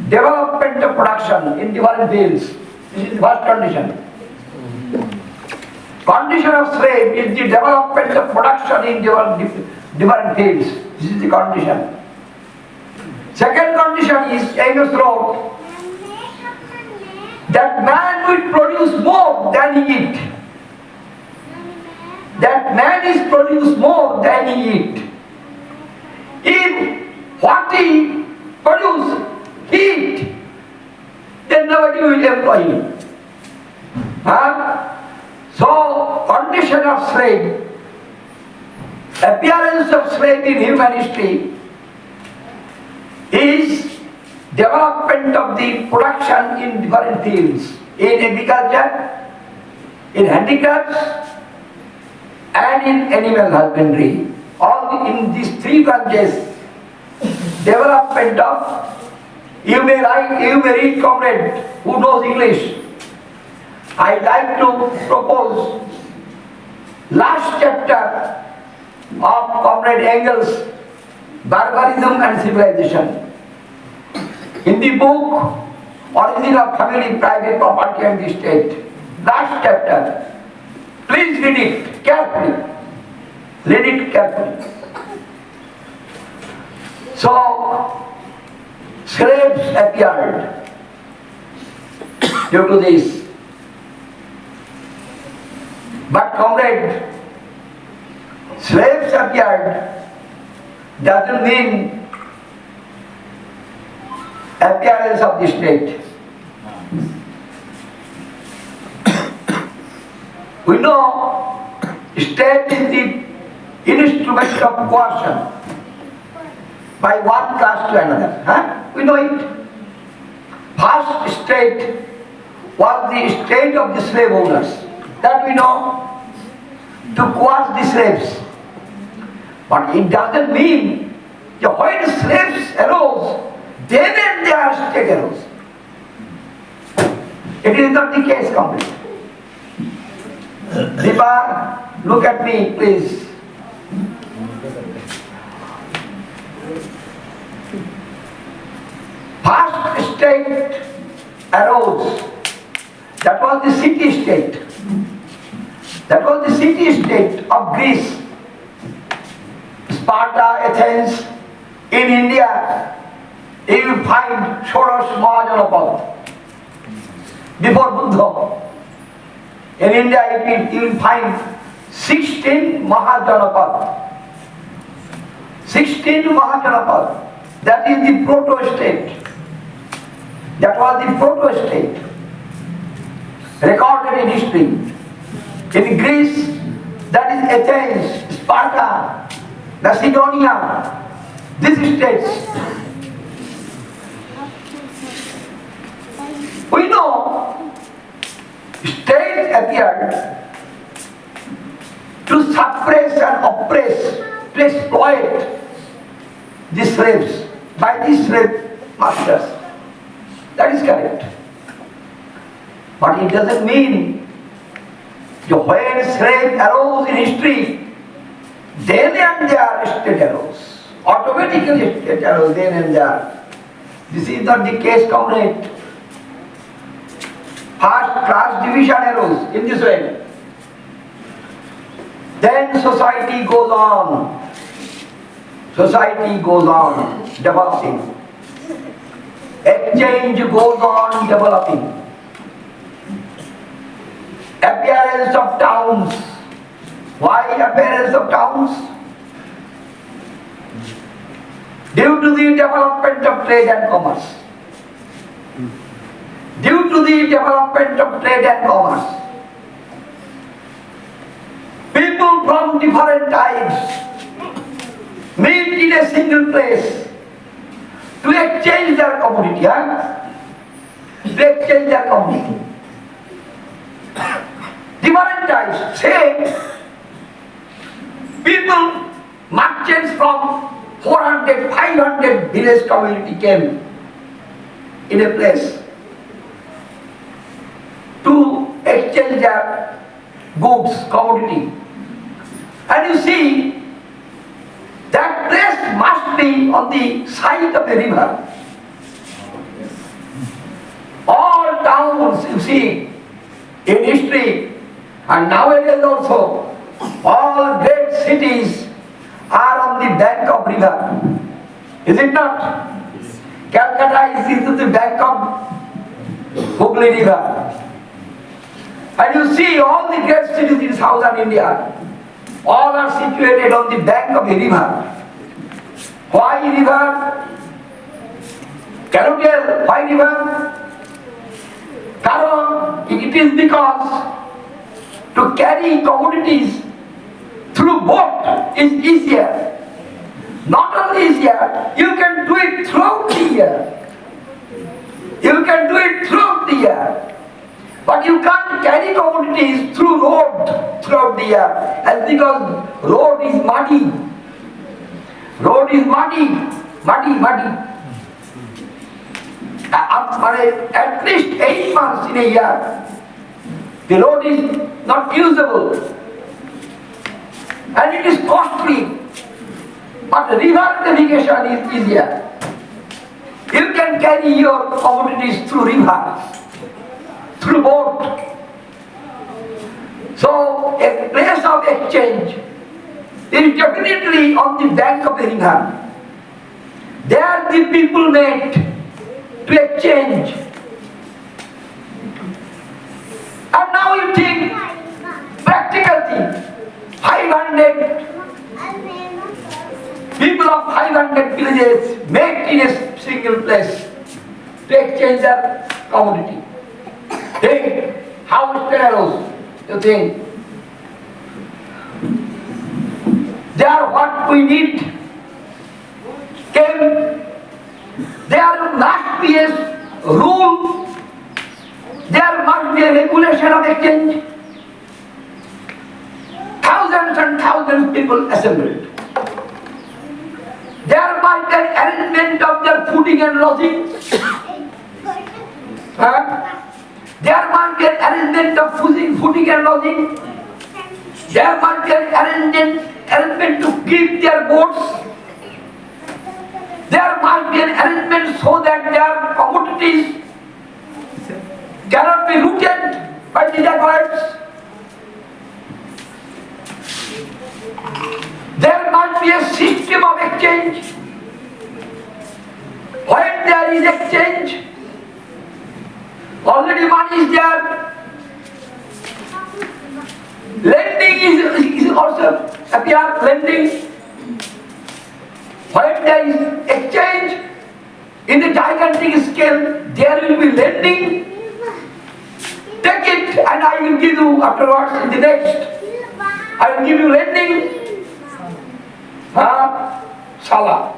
development of production in different fields. This is the first condition. Condition of slave is the development of production in different fields. This is the condition. Second condition is Engels wrote that man will produce more than he eat. That man is produce more than he eat. If what he produce, he eat, then nobody will employ him. So, condition of slave, appearance of slave in human history is development of the production in different fields, in agriculture, in handicrafts, and in animal husbandry. All in these three branches, development of, you may read, comrade, who knows English. I like to propose last chapter of comrade Engels, Barbarism and Civilization. In the book, Origin of Family, Private Property and the State, last chapter. Please read it carefully. Read it carefully. So, slaves appeared due to this. But comrade, slaves appeared doesn't mean appearance of the state. We know state is the instrument of coercion by one class to another. We know it. First state was the state of the slave owners. That we know, to coerce the slaves. But it doesn't mean that when slaves arose, then and their state arose. It is not the case complete. Deepa, look at me, please. First state arose. That was the city state. That was the city state of Greece. Sparta, Athens. In India, you will find ষোড়শ Mahajanapad. Before Buddha. In India, you will find 16 Mahajanapad. 16 Mahajanapad. That is the proto-state. That was the proto-state. Recorded in history. In Greece, that is Athens, Sparta, Macedonia, these states. We know states appeared to suppress and oppress, to exploit the slaves by the slave masters. That is correct. But it doesn't mean that when slaves arose in history, then and there state arose. Automatically state arose then and there. This is not the case, comrade. First class division arose in this way. Then society goes on. Society goes on developing. Exchange goes on developing. Appearance of towns. Why appearance of towns? Due to the development of trade and commerce. Due to the development of trade and commerce. People from different types meet in a single place to exchange their commodity. To exchange their commodity. Different types. Say, people, merchants from 400, 500 village community came in a place to exchange their goods, commodity. And you see, that place must be on the side of a river. All towns, you see, in history, and nowadays also, all great cities are on the bank of river. Is it not? Calcutta is into the bank of Hooghly River. And you see all the great cities in southern India, all are situated on the bank of a river. Why river? Can you tell why river? It is because to carry commodities through boat is easier. Not only easier, you can do it throughout the year. You can do it throughout the year. But you can't carry commodities through road throughout the year. And because road is muddy. Road is muddy. At least 8 months in a year, the road is not usable. And it is costly. But river navigation is easier. You can carry your commodities through river, through boat. So a place of exchange is definitely on the bank of the river. are the people made to exchange? And now you think, practical thing, 500 people of 500 villages met in a single place to exchange their commodity. Think, how sparrows, you think? They are what we need. There must be a rule, there must be a regulation of exchange. Thousands and thousands people assembled. There must be an arrangement of their footing and lodging. There must be an arrangement of footing and lodging. There must be an arrangement to keep their boats. There must be an arrangement so that their commodities cannot be looted by the dacoits. There must be a system of exchange. When there is exchange, already money is there. Lending is also appear, lending. When there is exchange in the gigantic scale, there will be lending. Take it and I will give you afterwards in the next. I will give you lending. Sala.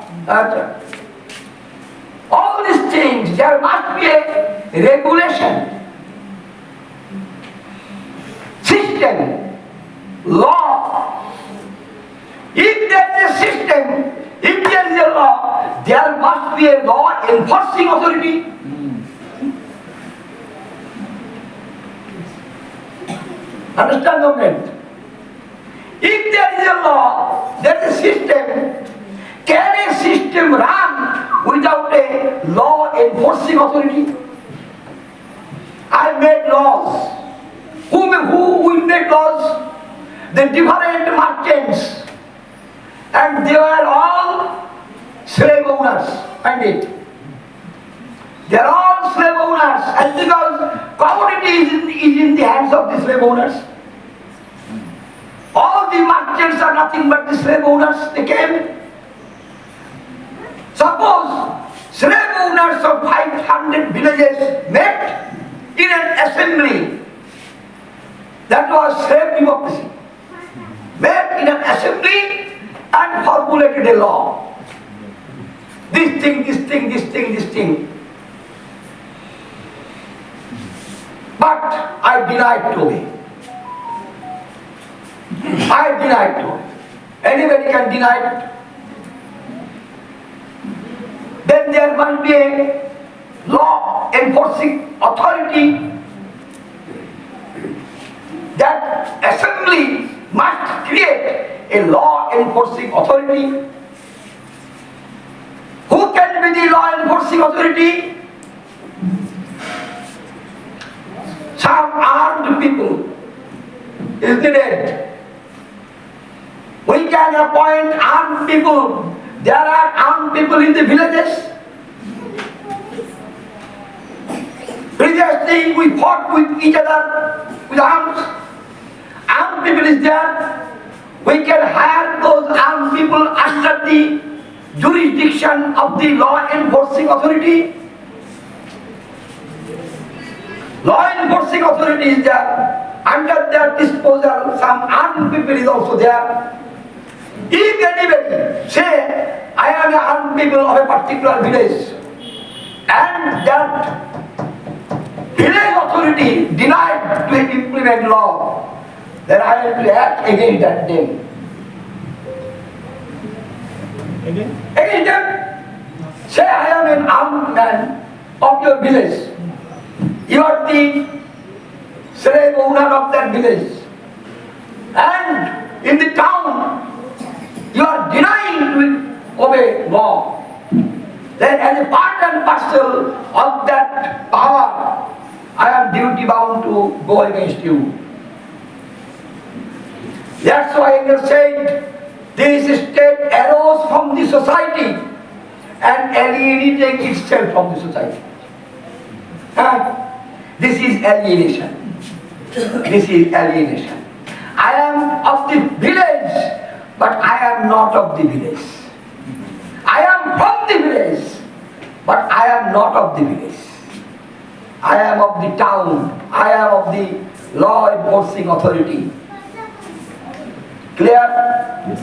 All these things, there must be a regulation, system, law. If there is a system, if there is a law, there must be a law enforcing authority. Understand, government? If there is a law, there is a system. Can a system run without a law enforcing authority? I made laws. Who will make laws? The different merchants. And they were all slave owners. Find it. They are all slave owners. And because commodity is in the hands of the slave owners. All the merchants are nothing but the slave owners. They came. Suppose slave owners of 500 villages met in an assembly. That was slave democracy. Met in an assembly and formulated a law. This thing. But I denied to obey. I denied to obey. Anybody can deny it. Then there must be a law enforcing authority. That assembly must create a law enforcing authority. Who can be the law enforcing authority? Some armed people is needed. We can appoint armed people. There are armed people in the villages. Previously we fought with each other with arms. Armed people is there. We can hire those armed people under the jurisdiction of the law enforcing authority. Law enforcing authority is there. Under their disposal, some armed people is also there. If anybody say, I am an armed people of a particular village, and that village authority denied to implement law, then I have to act against that them. Against them. Say, I am an armed man of your village. You are the slave owner of that village. And in the town, you are denying to obey law. Then as a part and parcel of that power, I am duty bound to go against you. That's why Shankar said, this state arose from the society and alienating itself from the society. This is alienation. This is alienation. I am of the village, but I am not of the village. I am from the village, but I am not of the village. I am of the town. I am of the law enforcing authority. Clear? Yes.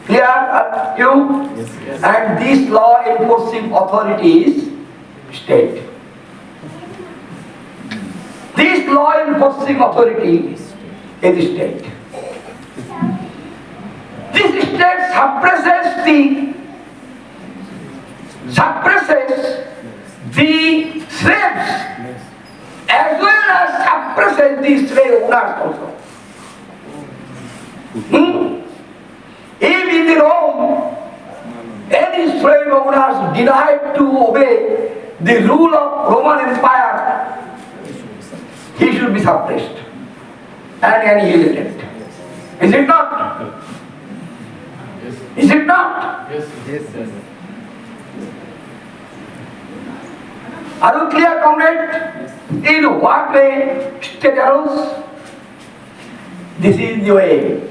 Clear are you? Yes. And this law enforcing authority is state. This law enforcing authority is state. This state suppresses the slaves as well as suppresses the slave owners also. If in the Rome any slave owners denied to obey the rule of Roman Empire, he should be suppressed and annihilated. Is it not? Is it not? Yes. Are you clear, comrade? In what way state arose? This is the way.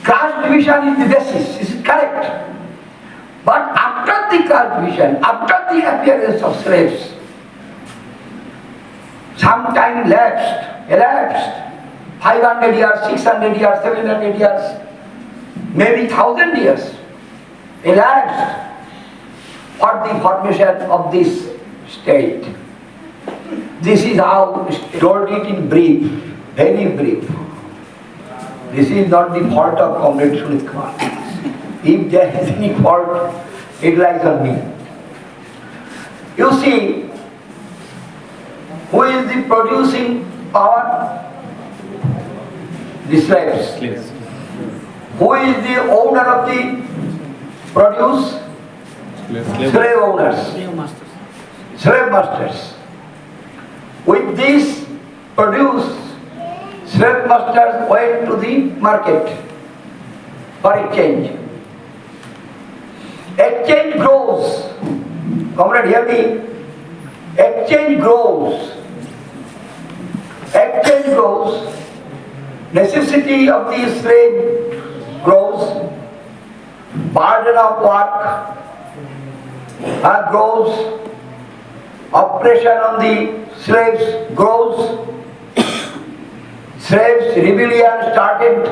Caste division is the basis. This is correct. But after the caste division, after the appearance of slaves, some time elapsed, 500 years, 600 years, 700 years, maybe 1000 years elapsed for the formation of this state. This is how I told it in brief, very brief. This is not the fault of Comrade Sunit Kumar. If there is any fault, it lies on me. You see, who is the producing power? The slaves. Who is the owner of the produce? Slave owners. Slave masters. With this produce, slave masters went to the market for exchange. Exchange grows. Comrade, hear me. Exchange grows. Exchange grows. Necessity of the slave grows. Burden of work grows. Oppression on the slaves grows. Slaves rebellion started.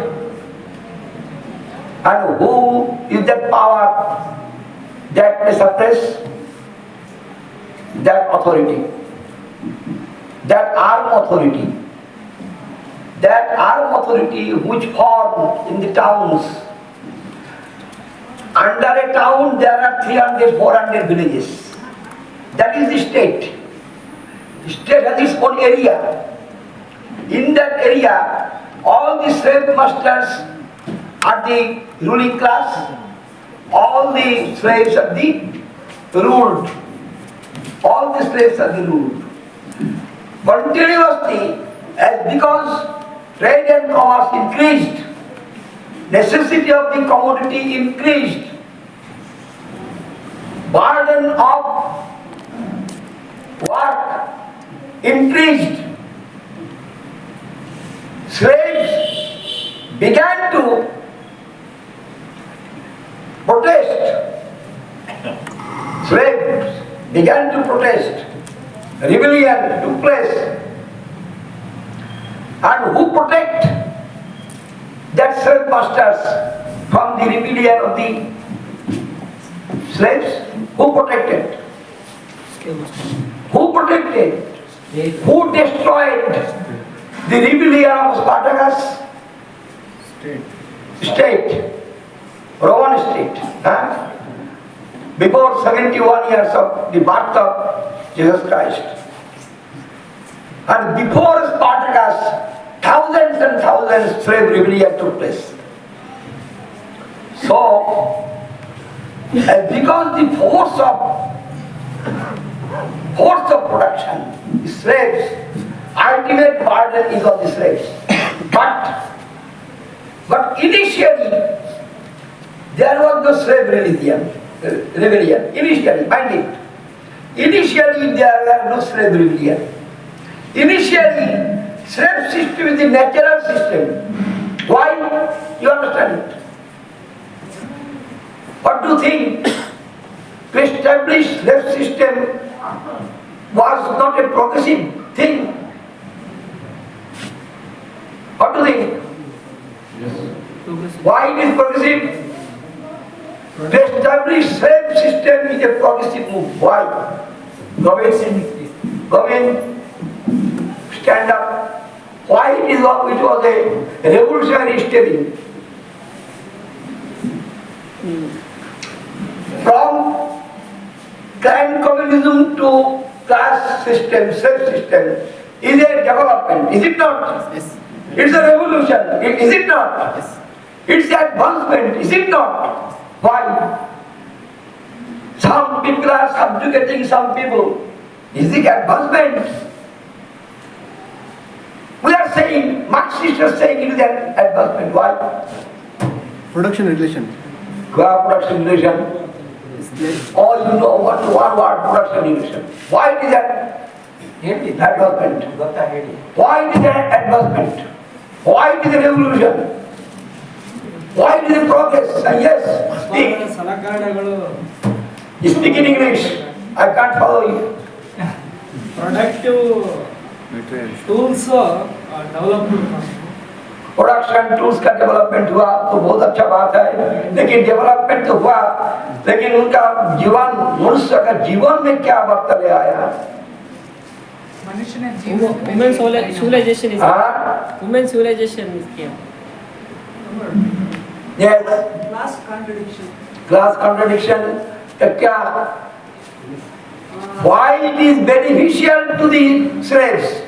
And who is that power that may suppress? That authority. That armed authority. That armed authority which formed in the towns. Under a town there are 300, 400 villages. That is the state. The state has its own area. In that area, all the slave masters are the ruling class. All the slaves are the ruled. All the slaves are the ruled. Continuously, as because trade and commerce increased, necessity of the commodity increased, burden of work increased, slaves began to protest. Slaves began to protest. Rebellion took place. And who protect that slave masters from the rebellion of the slaves? Who protected? Who protected? Who destroyed the rebellion of Spartacus? State. Roman state. Before 71 years of the birth of Jesus Christ. And before Spartacus, thousands and thousands slave rebellion took place. So, because the force of production, the slaves, ultimate burden is on the slaves. But initially, there was no slave religion. rebellion. Initially, mind it. Initially there were no slave rebellion. Initially, slave system is the natural system. Why? You understand it? What do you think? To establish slave system was not a progressive thing. What do you think? Why it is progressive? To establish slave system is a progressive move. Why? Government, stand up. Why it was a revolutionary stepping? From clan communism to class system, slave system is a development, is it not? Yes. It's a revolution, is it not? Yes. It's advancement, is it not? Why? Some people are subjugating some people. Is it advancement? We are saying, Marxists are saying it is an advancement. Why? Production relation. Production relation. All you know what production relation. Why it is an advancement? Why it is an advancement? Why it is a revolution? Why it is a progress? Yes, speak in English. I can't follow you. Productive tools developed. Production tools का development हुआ तो बहुत अच्छा बात है, लेकिन development तो हुआ, लेकिन उनका जीवन, मनुष्य का जीवन में क्या बदलाव आया? Women's civilization is women's civilization is here. Yes. Class contradiction. Class contradiction क्या? Why it is beneficial to the slaves?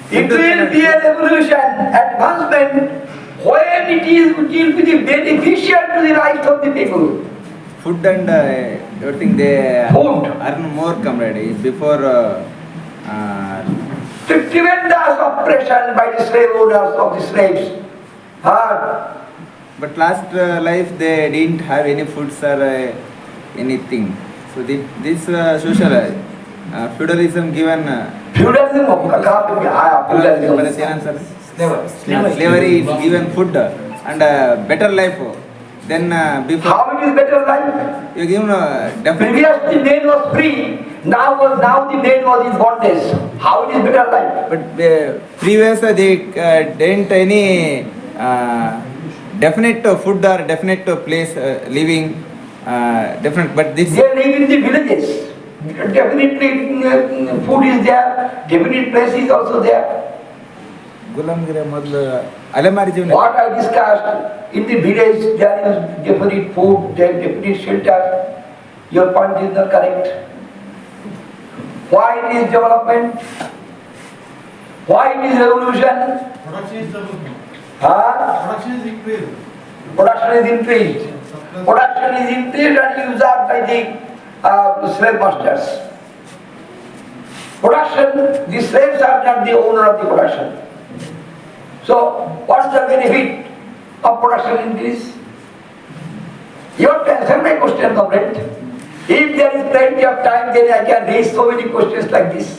It will be a revolution, advancement, when it will be beneficial to the rights of the people. Food and everything they Food. earn more, comrade. Before To prevent the oppression by the slave owners of the slaves. but last life they didn't have any foods or anything. So this social feudalism given Feudalism कहाँ पे आया? Feudalism. slavery is given food and better life. Then before How it is better life? you give definitely. Previously man was free. Now the man was in bondage. How it is better life? But previous they didn't any definite food or definite place living different. But this They live in the villages. Definitely food is there. Definite place is also there. ಗುಲಾಮ್ಗಿರಿ ಮೊದಲು ಅಲೆಮಾರಿ ಜೀವನ. What I discussed, in the village there is definite food, there is definite shelter. Your point is not correct. Why it is development? Why it is revolution? Production is development. Production is increased. Production is increased. Production is increased and used up by the slave masters. Production, the slaves are not the owner of the production. So, what's the benefit of production increase? You have to answer my question, comrade. If there is plenty of time, then I can raise so many questions like this.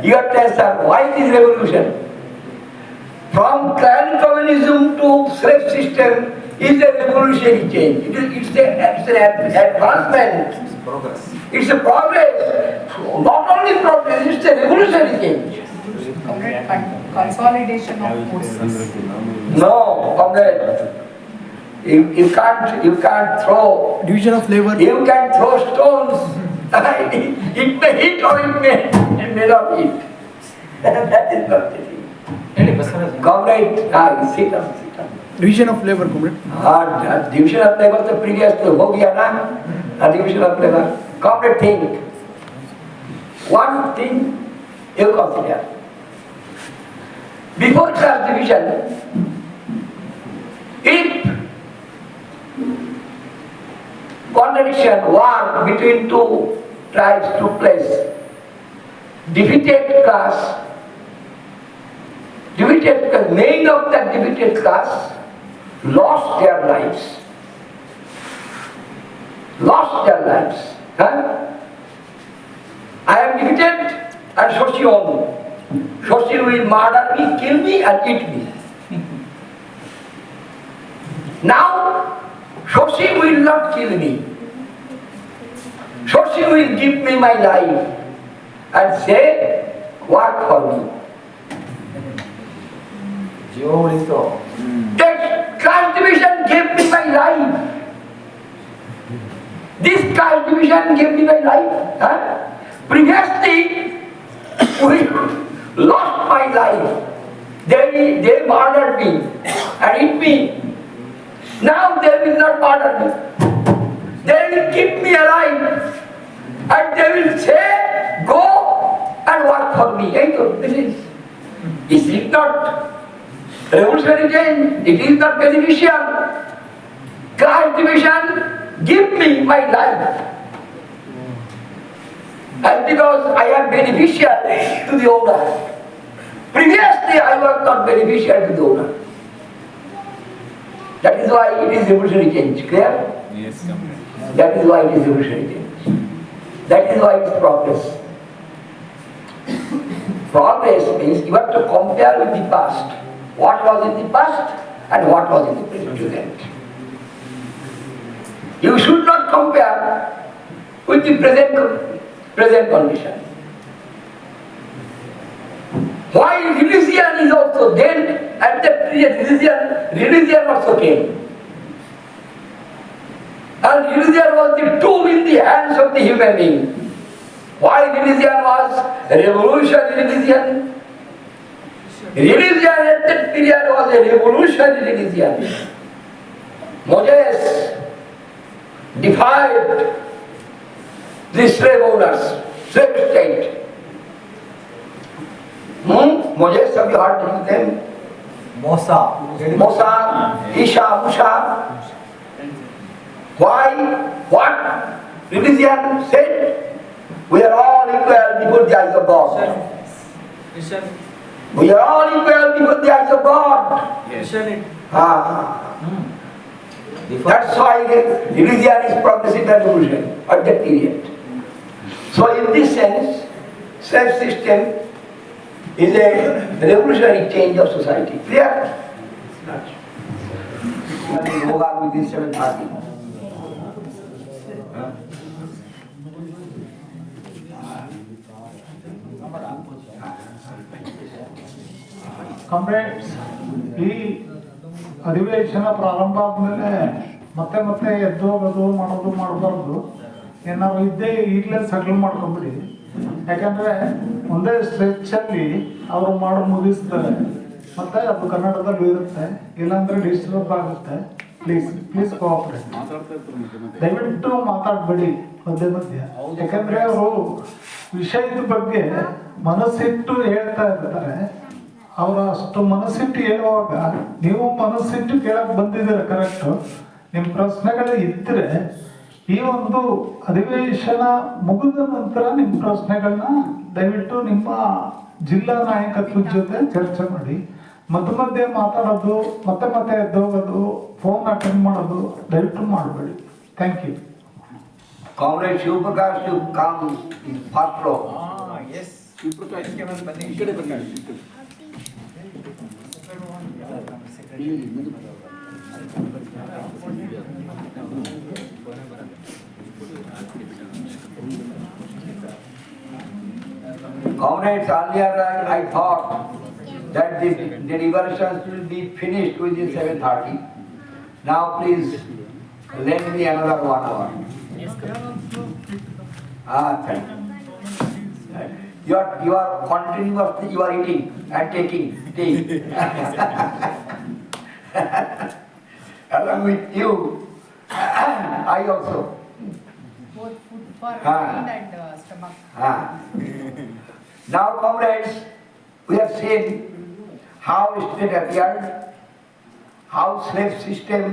You have to answer, why this revolution? From clan communism to slave system is a revolutionary change. It's an advancement. It's progress. It's a progress. Not only progress, it's a revolutionary change. Consolidation of forces. No, comrade. You can't throw. Division of labor. You can throw stones. It may hit or it may not hit. That is not the thing. Comrade, sit down. Division of labor, comrade. Division of labor तो previous तो हो गया ना. Division of labor. Comrade, think. One thing you consider. Before class division, if contradiction, war between two tribes took place, defeated class, main of that defeated class lost their lives. Lost their lives. Huh? I am defeated and Shoshi only. Shoshi will murder me, kill me and eat me. Now, Shoshi will not kill me. Shoshi will give me my life and say, work for me. That caste division gave me my life. This caste division gave me my life. Huh? Previously, we lost my life. They murdered me and eat me. Now they will not murder me. They will keep me alive. And they will say, go and work for me. This is not revolutionary change. It is not beneficial. Caste division give me my life. And because I am beneficial to the owner. Previously I was not beneficial to the owner. That is why it is revolutionary change. Clear? Yes, comrade. That is why it is revolutionary change. That is why it is progress. Progress means you have to compare with the past. What was in the past and what was in the present. You should not compare with the present condition. Why religion is also then, at the period religion also came. And religion was the tool in the hands of the human being. Why religion was revolutionary religion? Religion at that period was a revolutionary religion. Moses defied the slave owners, slave state. Moses, have you heard them? Mosa, Isha, Musa. Why? What religion said? We are all equal before the eyes of God. We are all equal before the eyes of God. Yes. That's why religion is progressive revolution at that period. So in this sense, slave system is a revolutionary change of society. Clear? Yoga within 7:30. Comrades, ಈ ಅಧಿವೇಶನ ಪ್ರಾರಂಭ ಆದ್ಮೇಲೆ ಮತ್ತೆ ಮತ್ತೆ ಎದ್ದು ಹೋಗೋದು ಮಾಡಬಾರ್ದು. ಏನಾದ್ರು ಇದ್ದೇ ಈಗಲೇ ಸೆಟಲ್ ಮಾಡ್ಕೊಂಬಿಡಿ. ಯಾಕಂದ್ರೆ ಒಂದೇ ಸ್ಟ್ರೆಚ್ಚಲ್ಲಿ ಅವರು ಮುಗಿಸ್ತಾರೆ. ಮತ್ತೆ ಅದು ಕನ್ನಡದಲ್ಲಿ ಇರುತ್ತೆ, ಇಲ್ಲಾಂದ್ರೆ ಡಿಸ್ಟರ್ಬ್ ಆಗುತ್ತೆ. Please cooperate. ದಯವಿಟ್ಟು ಮಾತಾಡಬೇಡಿ ಮಧ್ಯ. ಯಾಕಂದ್ರೆ ಅವರು ವಿಷಯದ ಬಗ್ಗೆ ಮನಸ್ಸಿಟ್ಟು ಹೇಳ್ತಾ ಇರ್ತಾರೆ. ಅವರ ಅಷ್ಟು ಮನಸ್ಸಿಟ್ಟು ಹೇಳುವಾಗ ನೀವು ಮನಸ್ಸಿಟ್ಟು ಕೇಳಕ್ ಬಂದಿದ್ದೀರ, ಕರೆಕ್ಟ್. ನಿಮ್ಮ ಪ್ರಶ್ನೆಗಳು ಇದ್ರೆ ಈ ಒಂದು ಅಧಿವೇಶನ ಮುಗಿದ ನಂತರ ನಿಮ್ಮ ಪ್ರಶ್ನೆಗಳನ್ನ ದಯವಿಟ್ಟು ನಿಮ್ಮ ಜಿಲ್ಲಾ ನಾಯಕತ್ವದ ಜೊತೆ ಚರ್ಚೆ ಮಾಡಿ. ಮಧ್ಯೆ ಮಾತಾಡೋದು, ಮತ್ತೆ ಎದ್ದೋಗೋದು, ಫೋನ್ ಅಟೆಂಡ್ ಮಾಡೋದು ದಯವಿಟ್ಟು ಮಾಡಬೇಡಿ. Thank you. Comrade Shivprakash, you come in first row. Yes. Shivprakash ಬನ್ನಿ. ಈ ಕಡೆ ಬನ್ನಿ. Comrades, earlier I thought that the deliberations will be finished within 7:30. Now please lend me another 1 hour. Thank you. You are continuously you are eating and taking tea. Along with you, I also. Both food for mind and stomach. Now, comrades, we have seen how state appeared, how slave system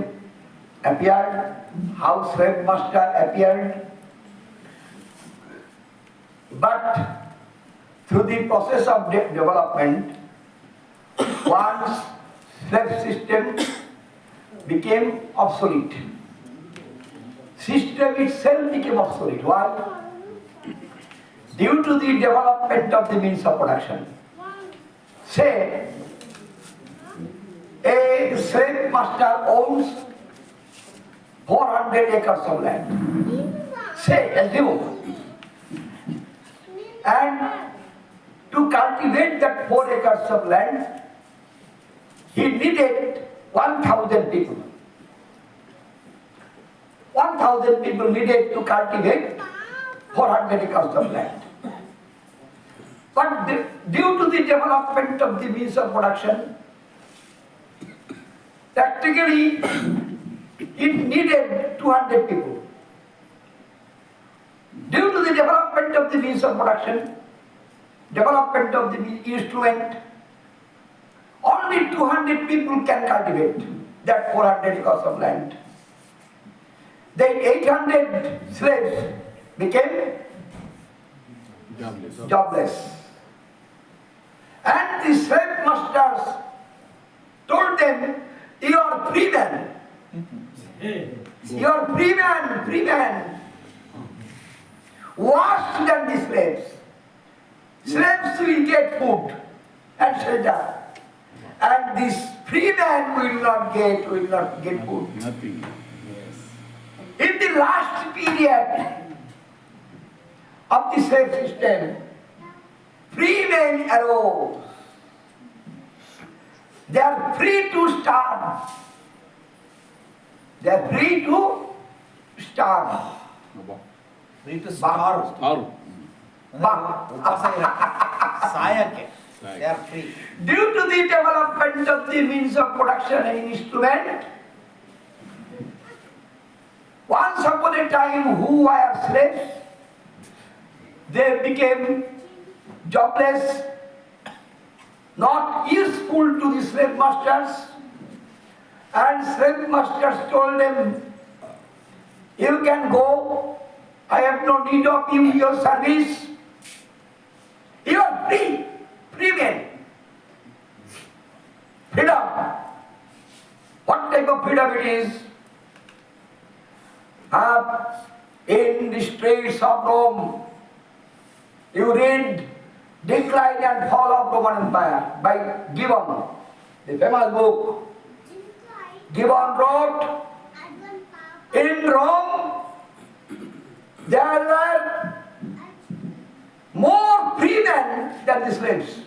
appeared, how slave master appeared. But through the process of development, once slave system became obsolete. System itself became obsolete. Why? Due to the development of the means of production. Say, a slave master owns 400 acres of land. Say, assume. And to cultivate that 4 acres of land, he needed 1,000 people. 1,000 people needed to cultivate 400 acres of land. But due to the development of the means of production, practically it needed 200 people. Due to the development of the means of production, development of the instrument, only 200 people can cultivate that 400 acres of land. Then 800 slaves became jobless. And the slave masters told them, "You are free men. You are free men, free men. Worse than the slaves. Slaves will get food and shelter. And this free man will not get food." Nothing. In the last period of the slave system, free men arose. They are free to starve. They are free to starve. Free to starve. Sayake. They are free. Due to the development of the means of production and instrument, once upon a time who were slaves, they became jobless, not useful to the slave masters, and slave masters told them, "You can go, I have no need of you, your service. You are free, free men." Freedom. What type of freedom it is? In the streets of Rome, you read Decline and Fall of Roman Empire by Gibbon, the famous book. Gibbon wrote, in Rome, there were more free men than the slaves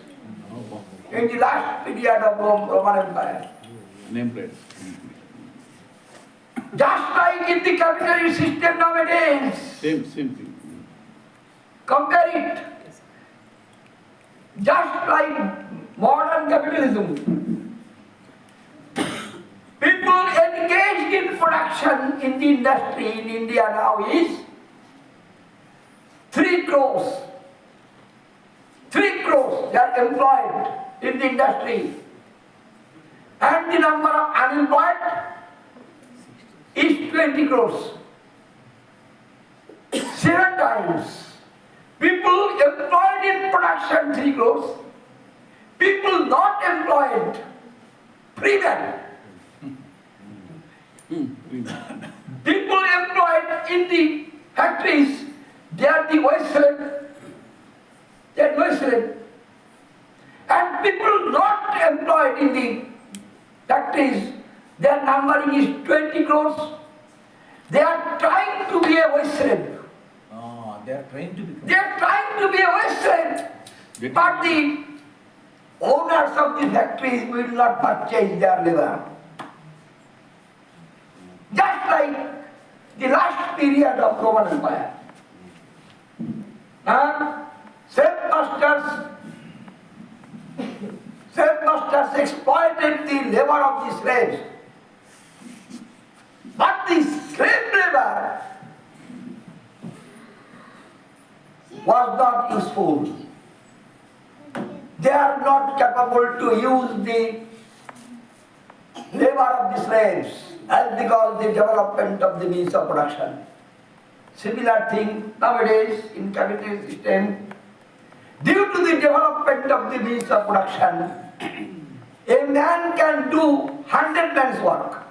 in the last period of Roman Empire. Nameplate. Just like in the capitalist system nowadays. Same thing. Compare it. Just like modern capitalism. People engaged in production in the industry in India now is 3 crores. 3 crores they are employed in the industry. And the number of unemployed is 20 crores. 7 times. People employed in production 3 crores. People not employed, free men. People employed in the factories, they are the wasteland. They are wasteland. And people not employed in the factories, their numbering is 20 crores. They are trying to be a wasteland. They are trying to become. They are trying to be a wasteland. But the owners of the factories will not purchase their labor. Just like the last period of Roman Empire. Slave masters exploited the labor of the slaves. But the slave labor was not useful. They are not capable to use the labor of the slaves, and because the development of the means of production. Similar thing nowadays in capitalist system, due to the development of the means of production, a man can do 100 men's work.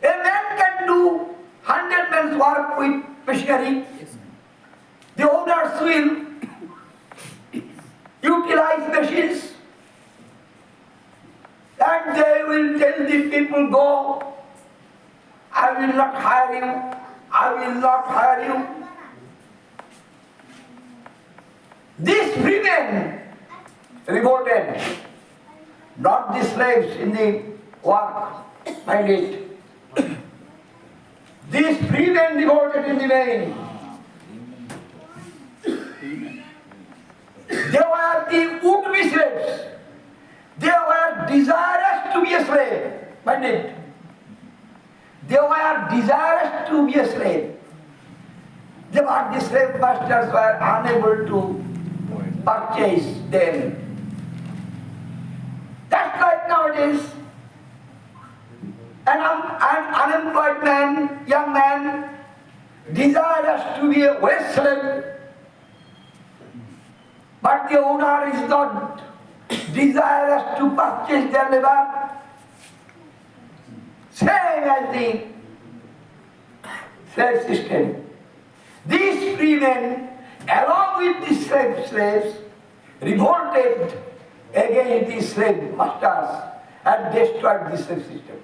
A man can do 100 men's work with machinery. The owners will utilize machines and they will tell the people, go, I will not hire you, I will not hire you. These women revolted, not the slaves in the work, mind it. These free men revolted in the main. They were the would-be slaves. They were desirous to be a slave, mind it. They were desirous to be a slave. But the slave masters were unable to purchase them. That's like nowadays. An unemployed man, young man, desires to be a wage slave, but the owner is not desirous to purchase their labor. Same as the slave system. These free men, along with the slaves, revolted against the slave masters and destroyed the slave system.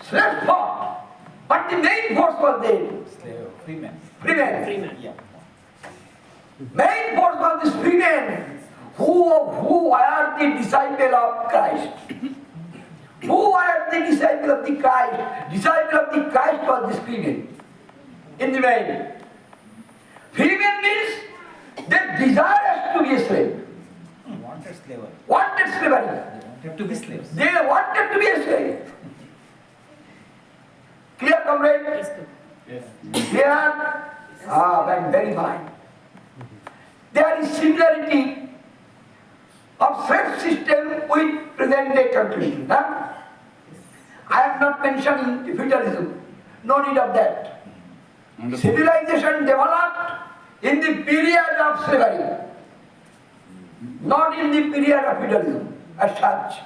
Slaves fought, but the main force was there. Free men. Free men. Free man. Yeah. Main force was this free men who are the disciple of Christ. Who are the disciple of the Christ? Disciple of the Christ was this free men. In the main. Free men means they desire to be a slave. Wanted slavery. Wanted slavery. They wanted to be slaves. They wanted to be a slave. Clear, comrade? Yes, sir. Yes. Clear? Very fine. There is similarity of slave system with present day country. Huh? I am not mentioning feudalism. No need of that. Civilization developed in the period of slavery, not in the period of feudalism as such.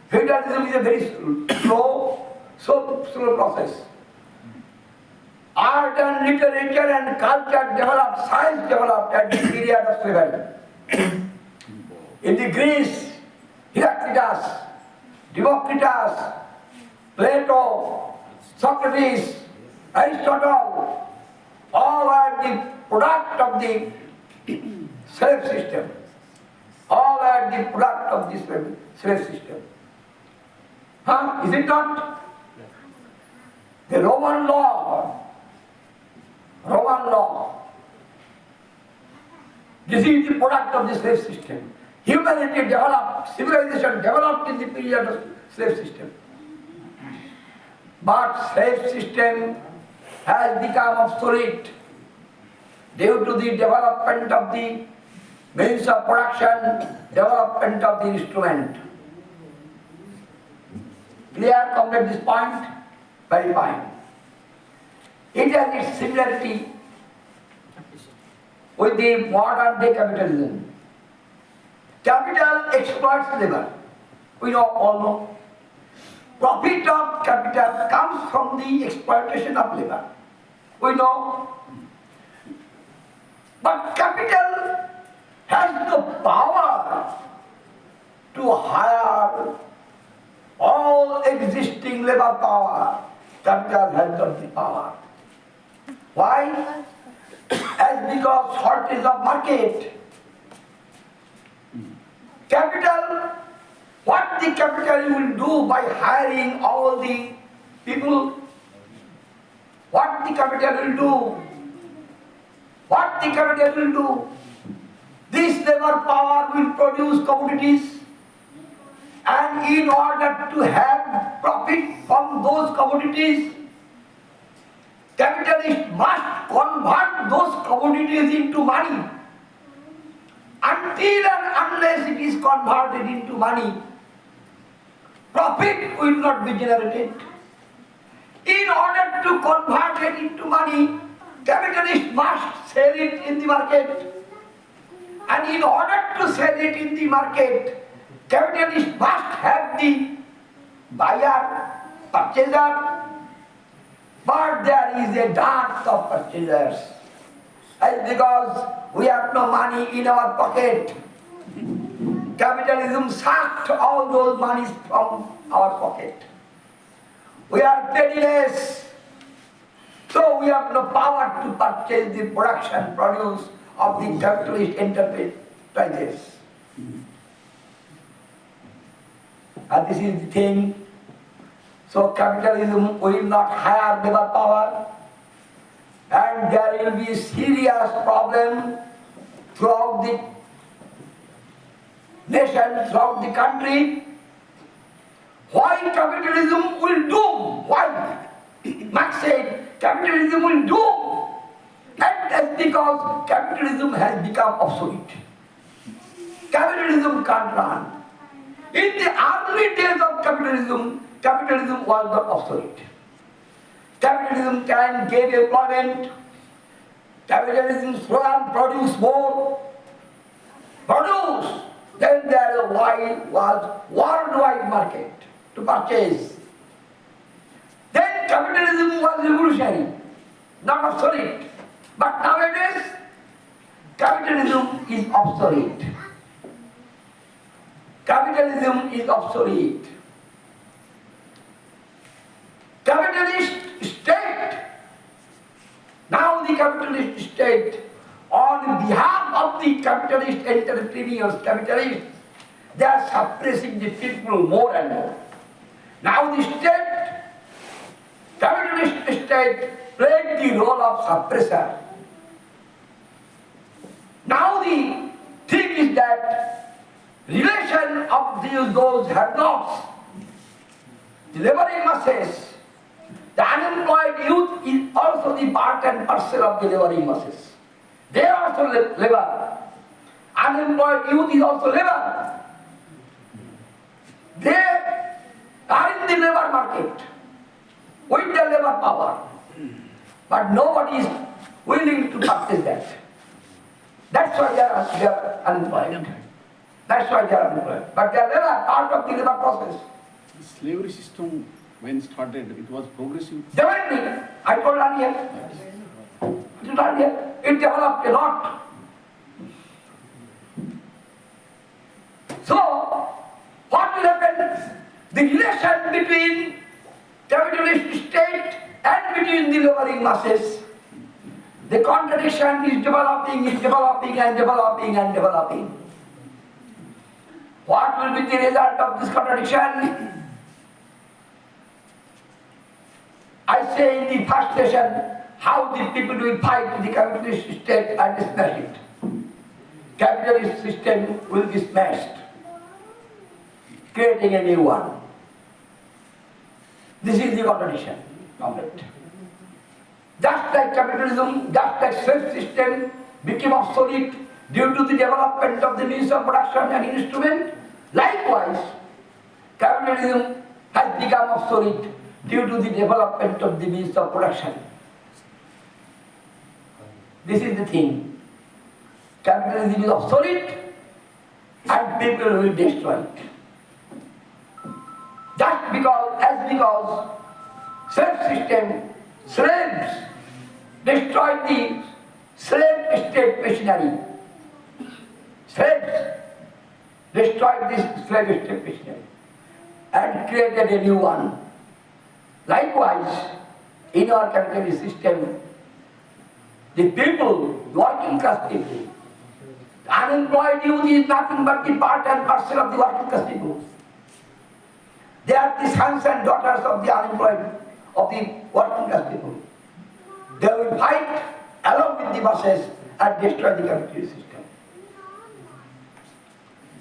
Feudalism is a very slow process. Art and literature and culture developed, science developed at the period of slavery. In the Greece, Heraclitus, Democritus, Plato, Socrates, Aristotle, all are the product of the slave system. All are the product of this slave system. Huh? Is it not? The Roman law. This is the product of the slave system. Humanity developed, civilization developed in the period of slave system. But slave system has become obsolete due to the development of the means of production, development of the instrument. Clear, complete this point? Very fine. It has its similarity with the modern day capitalism. Capital exploits labor. We all know. Profit of capital comes from the exploitation of labor. We know. But capital has the power to hire all existing labor power. Capital has got the power. Why? As because shortage of market. Capital, what the capital will do by hiring all the people? What the capital will do? What the capital will do? This labor power will produce commodities, and in order to have profit from those commodities, capitalists must convert those commodities into money. Until and unless it is converted into money, profit will not be generated. In order to convert it into money, capitalists must sell it in the market. And in order to sell it in the market, Capitalist must have the buyer, purchaser, but there is a dance of purchasers. And because we have no money in our pocket, capitalism sucked all those monies from our pocket. We are penniless, so we have no power to purchase the produce of the capitalist enterprises. And this is the thing. So capitalism will not hire labor power, and there will be a serious problem throughout the nation, throughout the country. Why capitalism will doom? Why? Marx said capitalism will doom. And that's because capitalism has become obsolete. Capitalism can't run. In the early days of capitalism, capitalism was not obsolete. Capitalism can give employment. Capitalism can produce more. Produce. Then there was worldwide market to purchase. Then capitalism was revolutionary, not obsolete. But nowadays, capitalism is obsolete. Capitalism is obsolete. Capitalist state, now the capitalist state, on behalf of the capitalist entrepreneurs, capitalists, they are suppressing the people more and more. Now the state, capitalist state, played the role of suppressor. Now the thing is that relation of those have-nots, the laboring masses, the unemployed youth is also the part and parcel of the laboring masses. They are also labor. Unemployed youth is also labor. They are in the labor market with the labor power. But nobody is willing to purchase that. That's why they are unemployed. That's why they are unemployed. But they are labor, part of the labor process. The slavery system, when started, it was progressive. Definitely, I told earlier. It developed a lot. So, what will happen? The relation between capitalist state and between the laboring masses, the contradiction is developing and developing. What will be the result of this contradiction? I say in the first session, how the people will fight the capitalist state and smash it. Capitalist system will be smashed, creating a new one. This is the contradiction. Just like capitalism, just like slave system became obsolete due to the development of the means of production and instrument, likewise, capitalism has become obsolete due to the development of the means of production. This is the thing. Capitalism is obsolete and people will destroy it. Just because slave system, slaves destroyed the slave state machinery. Slaves destroyed this slave state machinery and created a new one. Likewise, in our capitalist system, the people, working class people, the unemployed youth is nothing but the part and parcel of the working class people. They are the sons and daughters of the unemployed, of the working class people. They will fight along with the masses and destroy the capitalist system.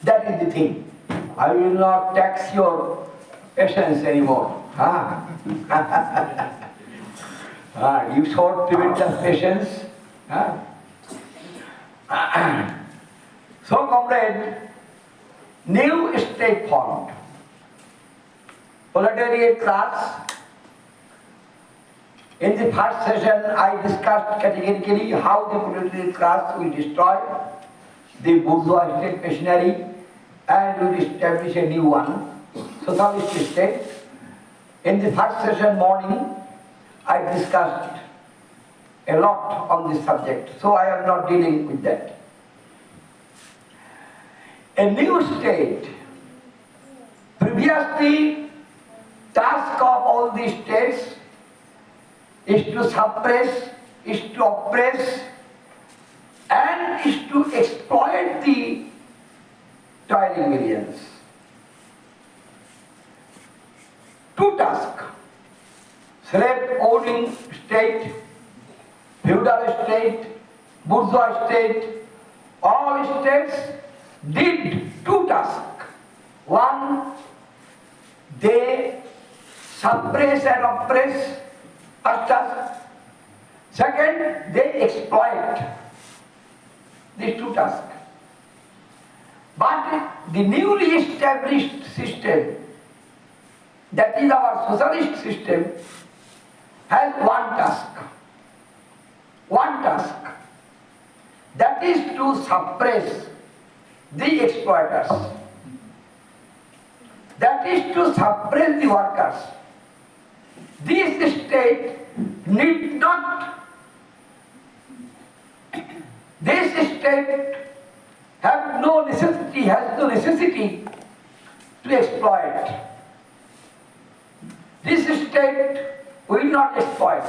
That is the thing. I will not tax your patience anymore. You showed tremendous patience. So, comrade, new state formed. Proletariat class. In the first session, I discussed categorically how the proletariat class will destroy the bourgeois state machinery and we will establish a new one, socialist state. In the first session morning, I discussed a lot on this subject, so I am not dealing with that. A new state, previously task of all these states is to suppress, is to oppress, and is to exploit the toiling millions. Two tasks: slave-owning state, feudal state, bourgeois state, all states did two tasks. One, they suppress and oppress, first task. Second, they exploit. These two tasks. But the newly established system, that is our socialist system, has one task. One task. That is to suppress the exploiters. That is to suppress the workers. This state need not, this state has no necessity to exploit. This state will not exploit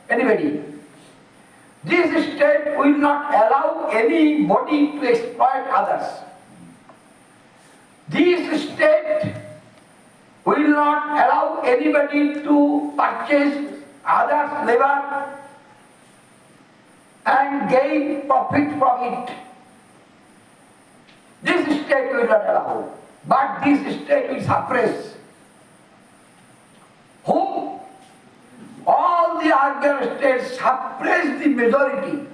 anybody. This state will not allow anybody to exploit others. This state will not allow anybody to purchase others' labor and gain profit from it. This state will not allow, but this state will suppress. Whom? All the other states suppress the majority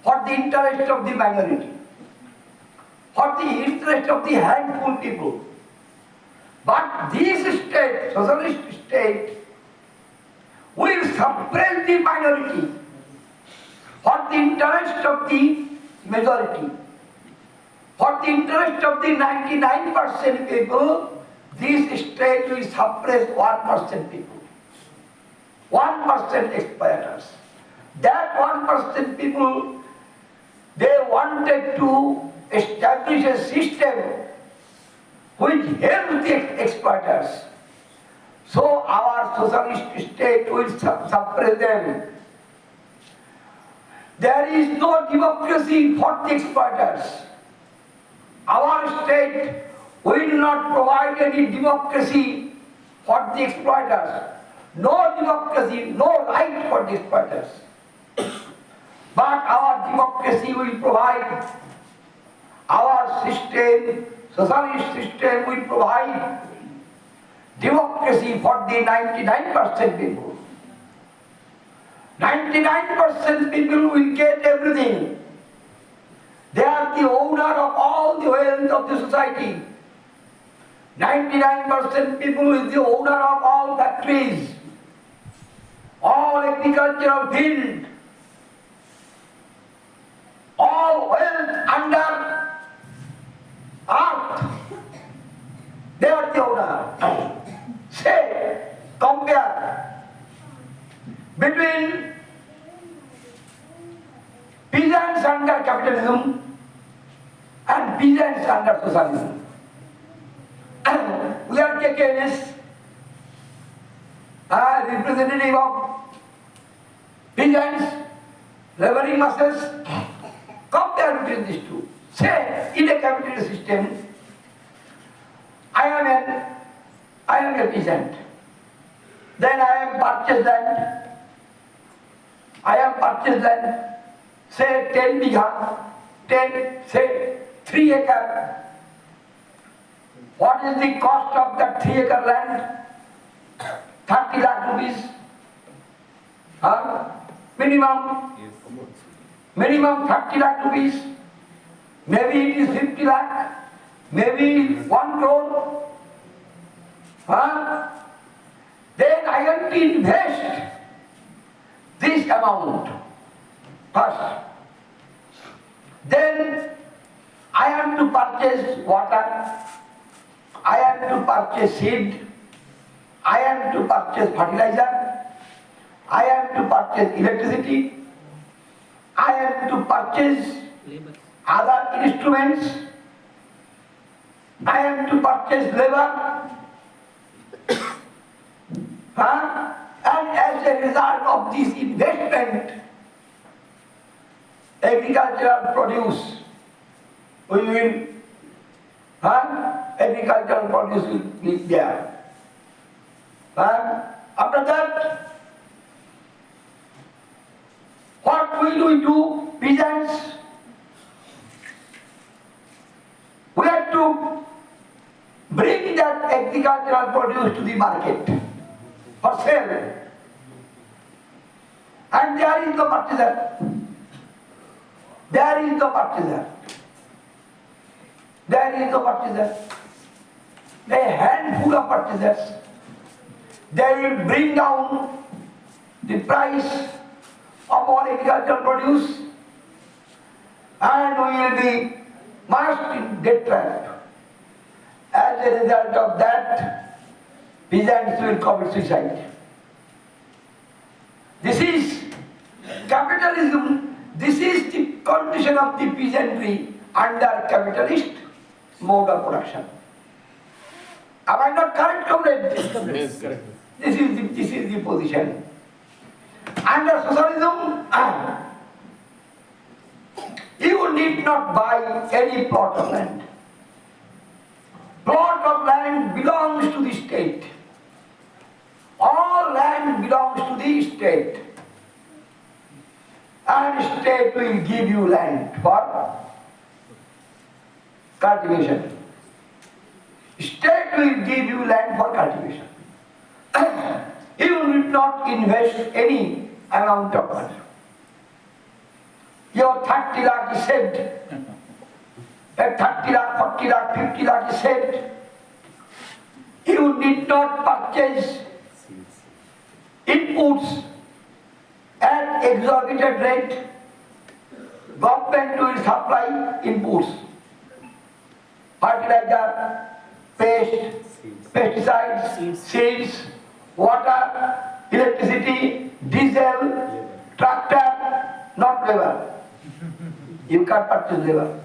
for the interest of the minority, for the interest of the handful people. But this state, socialist state, will suppress the minority for the interest of the majority. For the interest of the 99% people, this state will suppress 1% people. 1% exploiters. That 1% people, they wanted to establish a system which helps the exploiters. So our socialist state will suppress them. There is no democracy for the exploiters. Our state will not provide any democracy for the exploiters. No democracy, no right for the exploiters. But our democracy will provide, our system, socialist system will provide democracy for the 99% people. 99% people will get everything. They are the owner of all the wealth of the society. 99% people is the owner of all factories, all agricultural field, all wealth under earth. They are the owner. Say, compare between peasants under capitalism and peasants under socialism. We are AIKKMS, representative of peasants, laboring masses. Compare between these two. Say, in a capitalist system, I am a peasant. Then I am purchased land. I am purchased land, say 10 bigha, 10, say 3 acre. What is the cost of that 3 acre land? 30 lakh rupees. Minimum. Minimum 30 lakh rupees. Maybe it is 50 lakh. Maybe 1 crore. Then I have to invest this amount first. Then I am to purchase water, I am to purchase seed, I am to purchase fertilizer, I am to purchase electricity, I am to purchase other instruments, I am to purchase labor, and as a result of this investment, agricultural produce, we will, agricultural produce will be there. After that, what will we do, peasants? We have to bring that agricultural produce to the market for sale. And there is the purchaser. There is the purchaser. There is the purchaser. A handful of purchasers. They will bring down the price of all agricultural produce, and we will be marched in debt trap. As a result of that, peasants will commit suicide. This is capitalism. This is the condition of the peasantry under capitalist mode of production. Am I not correct, comrade? Yes, correct. This is the position. Under socialism, you need not buy any plot of land. Plot of land belongs to the state. All land belongs to the state. And state will give you land for cultivation. State will give you land for cultivation. You need not invest any amount of money. Your 30 lakh is saved. 30 lakh, 40 lakh, 50 lakh is saved. You need not purchase inputs at exorbitant rate. Government will supply inputs. Fertilizer, paste, pesticides, seeds, water, electricity, diesel, tractor, not labor. You can't purchase labor.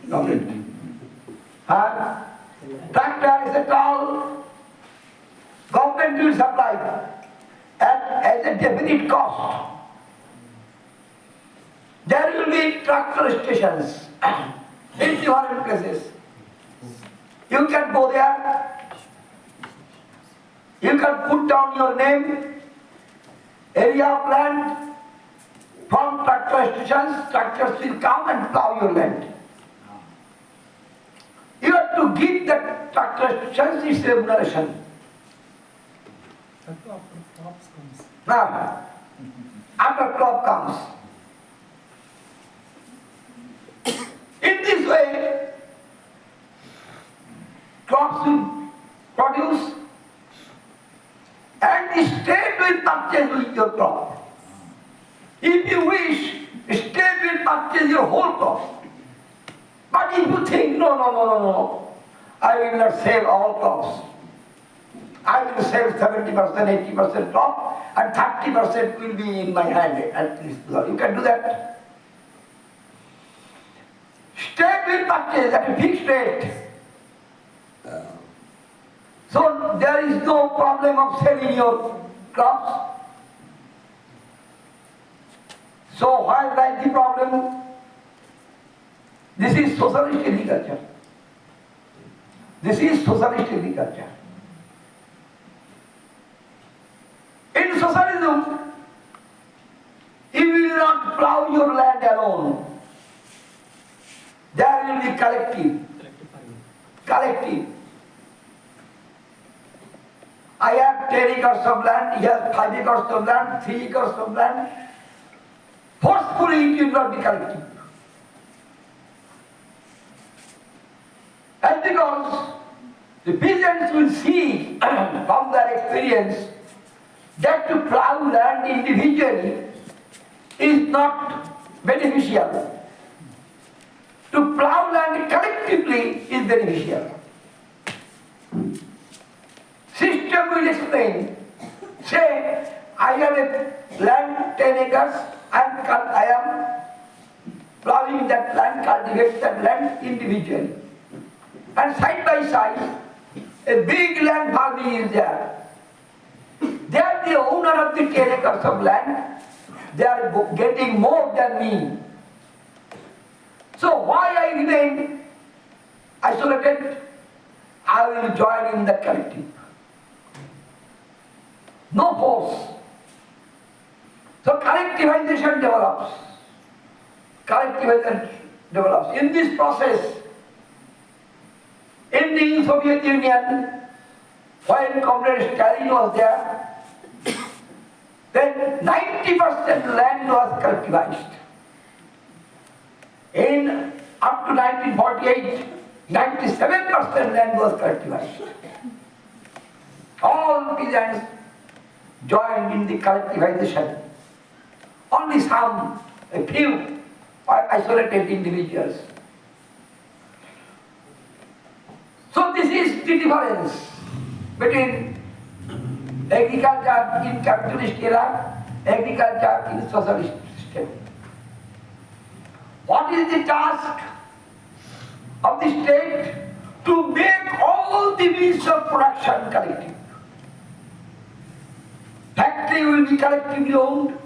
Government. Tractor is a tool. Government will supply as a definite cost. There will be tractor stations in different places. You can go there. You can put down your name, area of land. From tractor stations, tractors will come and plow your land. You have to give the tractor stations its remuneration. Now, after crop comes. In this way, crops will produce and the state will purchase with your crop. If you wish, state will purchase your whole crop. But if you think, no, I will not sell all crops. I will sell 70%, 80% crop and 30% will be in my hand at least. You can do that. State will purchase at a fixed rate. So there is no problem of selling your crops. So why lies the problem? This is socialist agriculture. This is socialist agriculture. In socialism, you will not plow your land alone. There will be collective. I have 10 acres of land, he has 5 acres of land, 3 acres of land. Forcefully it will not be collective. And because the peasants will see from their experience that to plow land individually is not beneficial. to plow land collectively is beneficial. System will explain. Say, I have a land 10 acres and I am plowing that land, cultivate that land individually. And side by side, a big land farming is there. They are the owner of the 10 acres of land. They are getting more than me. So why I remain isolated? I will join in the collective. No force. So collectivization develops. Collectivization develops. In this process, in the Soviet Union, when Comrade Stalin was there, then 90% land was collectivized. In up to 1948, 97% land was collectivized. All peasants joined in the collectivization. Only some, a few, are isolated individuals. So this is the difference between agriculture in capitalist era, agriculture in socialist system. What is the task of the state? To make all the means of production collective. Factory will be collectively owned,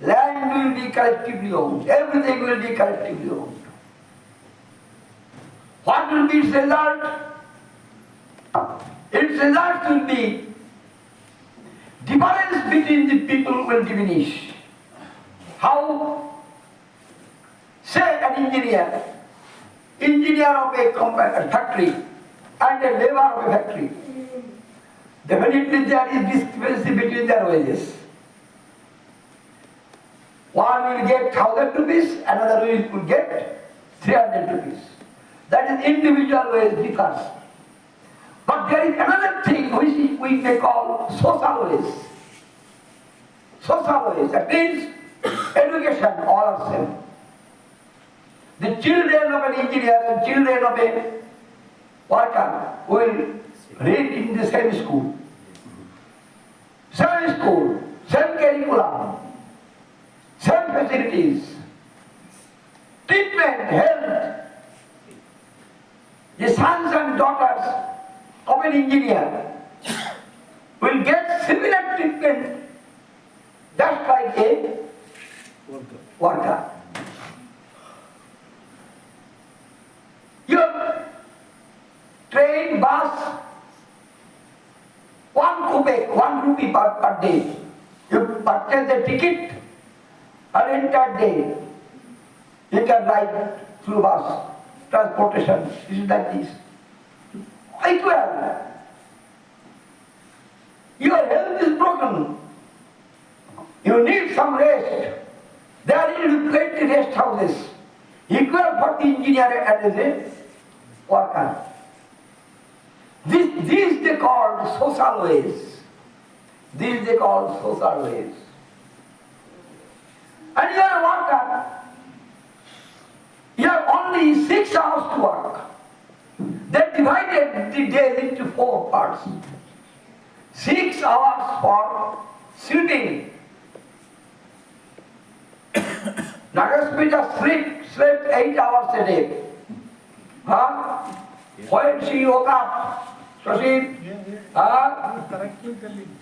land will be collectively owned, everything will be collectively owned. What will be its result? Its result will be difference between the people will diminish. How? Say an engineer of a factory and a labor of a factory. Definitely there is discrepancy between their wages. One will get 1,000 rupees, another will get 300 rupees. That is individual wage differs. But there is another thing which we may call social wage. Social wage, that means education all are same. The children of an engineer and children of a worker will read in the same school. Same school, same curriculum, same facilities, treatment, health. The sons and daughters of an engineer will get similar treatment just like a worker. Your train, bus, 1 rupee per day. You purchase a ticket, an entire day. You can ride through bus, transportation, this is like this. Equal. Your health is broken. You need some rest. There will be plenty rest houses. Equal for the engineer and a worker. These they call social ways. These they call social ways. And you are a worker. You have only 6 hours to work. They divided the day into 4 parts. 6 hours for sitting. Nagasmita slept 8 hours a day. Huh? When she woke up, so she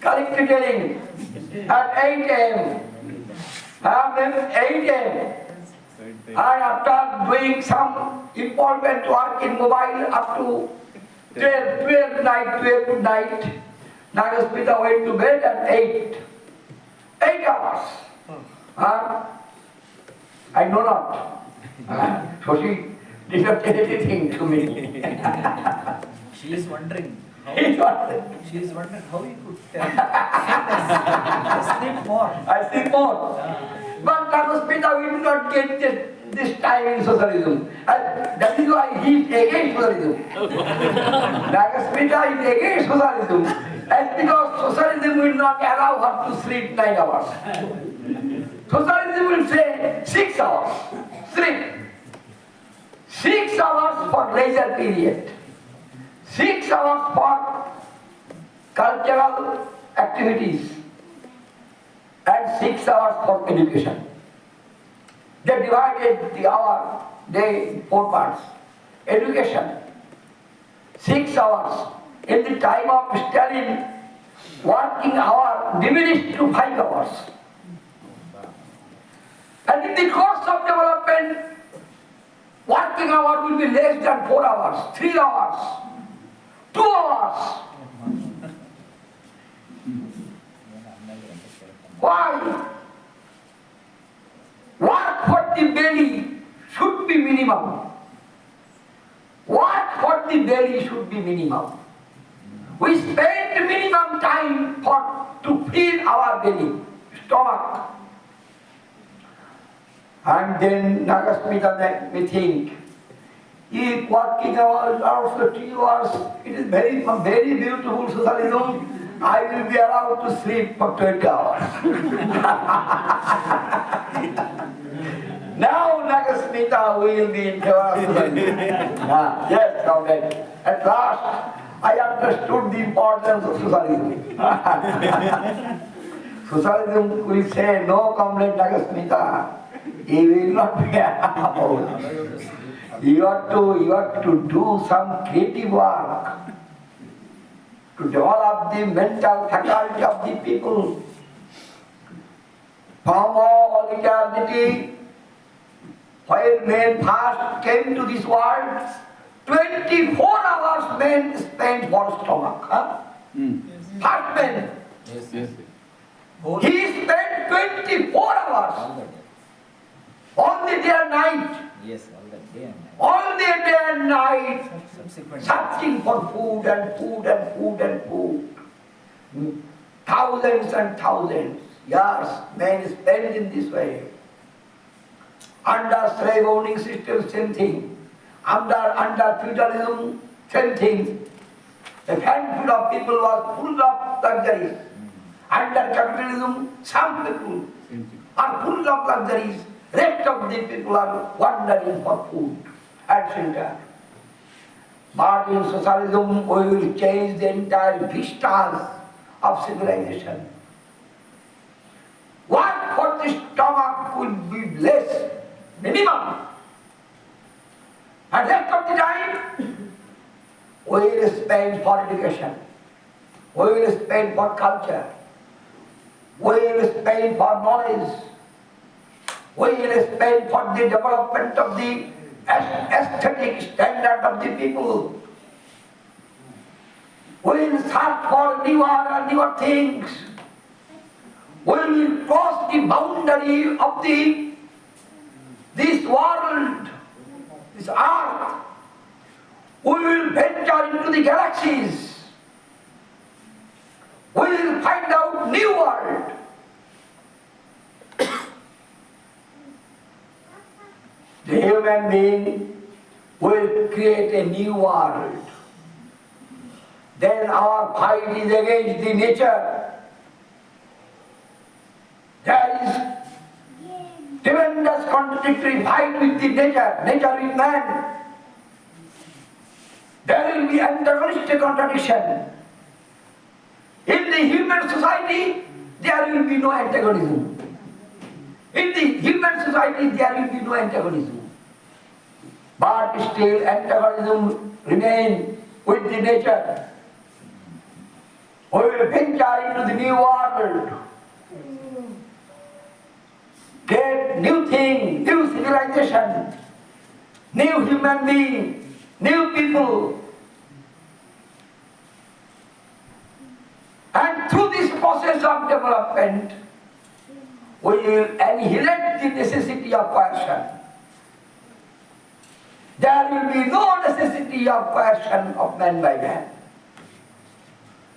correctly telling at 8 a.m. Then 8 a.m. And after doing some important work in mobile up to 12 night, Nagasmita went to bed at 8. 8 hours. I know not. So she did not tell anything to me. She is wondering. She is wondering how you could tell. I sleep more. I sleep more. But Nagasmita will not get this time in socialism. And that is why he is against socialism. Nagasmita is against socialism. And because socialism will not allow her to sleep 9 hours. Socialism will say 6 hours. Sleep. hours for leisure period, 6 hours for cultural activities, and 6 hours for education. They divided the hour day in 4 parts. Education, 6 hours. In the time of Stalin, working hour diminished to 5 hours. And in the course of development, working hour will be less than 4 hours, 3 hours, 2 hours. Why? Work for the belly should be minimum. Work for the belly should be minimum. We spend minimum time to fill our belly, stomach. And then Nagasmita may think, if working hours are also 3 hours, it is very, very beautiful socialism. I will be allowed to sleep for 20 hours. Now Nagasmita will be in favor of socialism. Yes, okay. At last, I understood the importance of socialism. Socialism will say, no, comrade Nagasmita, you will not be allowed. You have to do some creative work to develop the mental faculty of the people. From all eternity, when men first came to this world, 24 hours men spent for stomach. First man. Yes. He spent 24 hours. All the day and night. Yes, all the day and night. All the day and night. Subsequent. Searching for food and food and food and food. Thousands and thousands years men spent in this way. Under slave owning system, same thing. Under feudalism, same thing. A handful of people was full of luxuries. Under capitalism, some people are full of luxuries. Rest of the people are wandering for food and shelter. But in socialism, we will change the entire vistas of civilization. Work for the stomach will be less, minimum. And rest of the time, we will spend for education. We will spend for culture. We will spend for knowledge. We will spend for the development of the aesthetic standard of the people. We will search for newer and newer things. We will cross the boundary of this world, this earth. We will venture into the galaxies. We will find out new world. The human being will create a new world. Then our fight is against the nature. There is tremendous contradictory fight with the nature, nature with man. There will be antagonistic contradiction. In the human society, there will be no antagonism. In the human society, there will be no antagonism. But still antagonism remains with the nature. We will venture into the new world. Get new thing, new civilization, new human being, new people. And through this process of development, we will annihilate the necessity of coercion. There will be no necessity of coercion of man by man.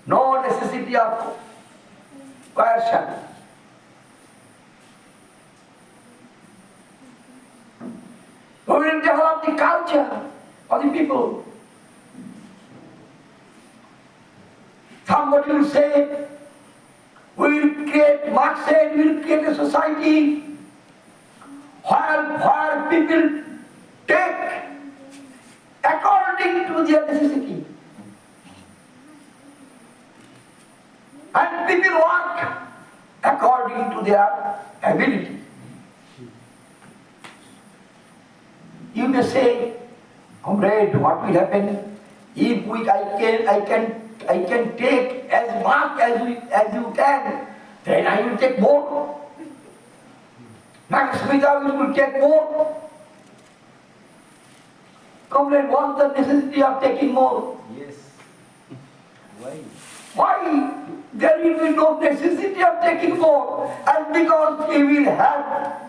No necessity of coercion. We will develop the culture of the people. Somebody will say, we will create, Marx said, we will create a society where people take according to their necessity. And people work according to their ability. You may say, comrade, what will happen if I can take as much as you can, then I will take more. Next week I will take more. Comrade, what's the necessity of taking more? Yes. Why? Why? There will be no necessity of taking more. And because he will have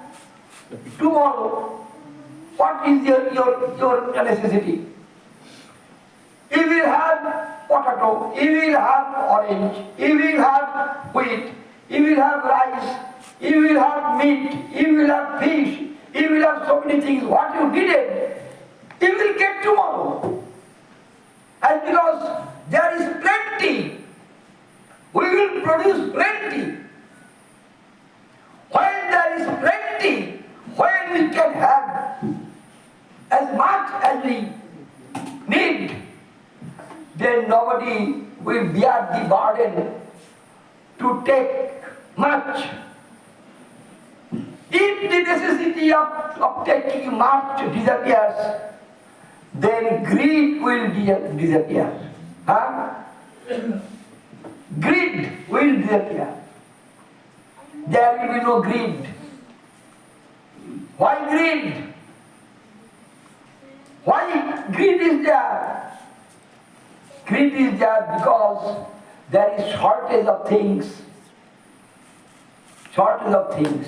tomorrow, what is your necessity? He will have potato, he will have orange, he will have wheat, he will have rice, he will have meat, he will have fish, he will have so many things. What you didn't, he will get tomorrow. And because there is plenty, we will produce plenty. When there is plenty, when we can have as much as we need, then nobody will bear the burden to take much. If the necessity of taking much disappears, then greed will disappear. Huh? Greed will disappear. There will be no greed. Why greed? Why greed is there? Greed is there because there is shortage of things. Shortage of things.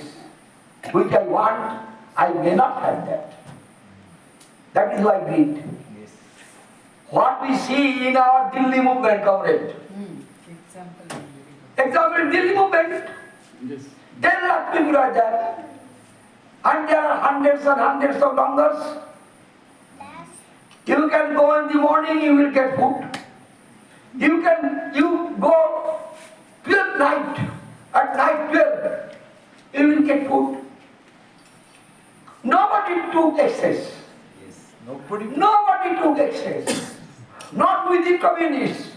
Which I want, I may not have that. That is why greed. Yes. What we see in our Delhi movement, comrade. Example, Delhi movement. Yes. 10 lakh people are there. And there are hundreds and hundreds of longers. You can go in the morning, you will get food. You go 12 night, at night 12, you will get food. Nobody took excess. Yes. Nobody took excess. Not with the communists.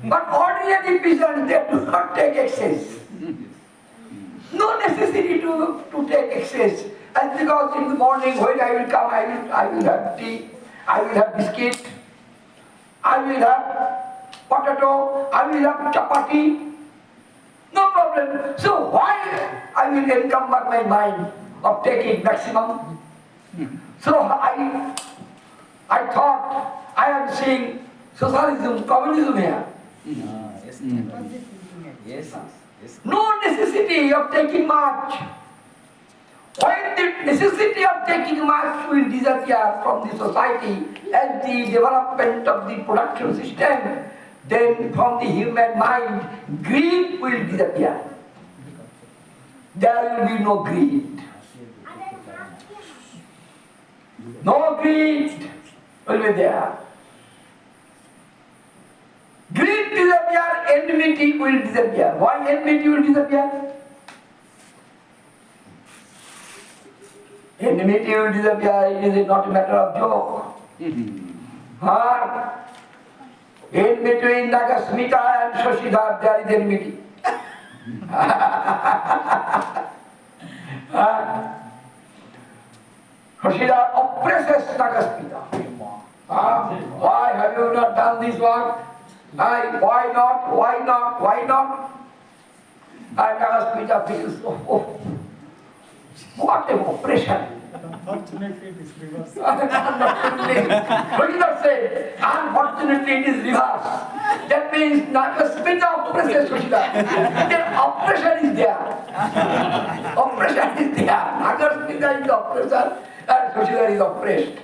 But ordinary peasants, they do not take excess. No necessity to take excess. And because in the morning when I will come, I will have tea, I will have biscuit, I will have potato, I will have chapati. No problem. So why I will encumber my mind of taking maximum? So I thought I am seeing socialism, communism here. Yes. Yes. Yes. No necessity of taking much. When the necessity of taking much will disappear from the society as the development of the production system, then from the human mind, greed will disappear. There will be no greed. No greed will be there. Greed disappear, enmity will disappear. Why enmity will disappear? Enmity will disappear, it is not a matter of joke. In between Nagasmita and Shoshidhar, there is enmity. Shoshidhar oppresses Nagasmita. Why have you not done this work? Why not? Why not? Why not? And Nagasmita feels, oh, what an oppression. Unfortunately, it is reversed. Unfortunately, what did I say? Unfortunately, it is reversed. That means Nagasmita oppresses Shoshidhar. Then oppression is there. Oppression is there. Nagasmita is the oppressor and Shoshidhar is oppressed.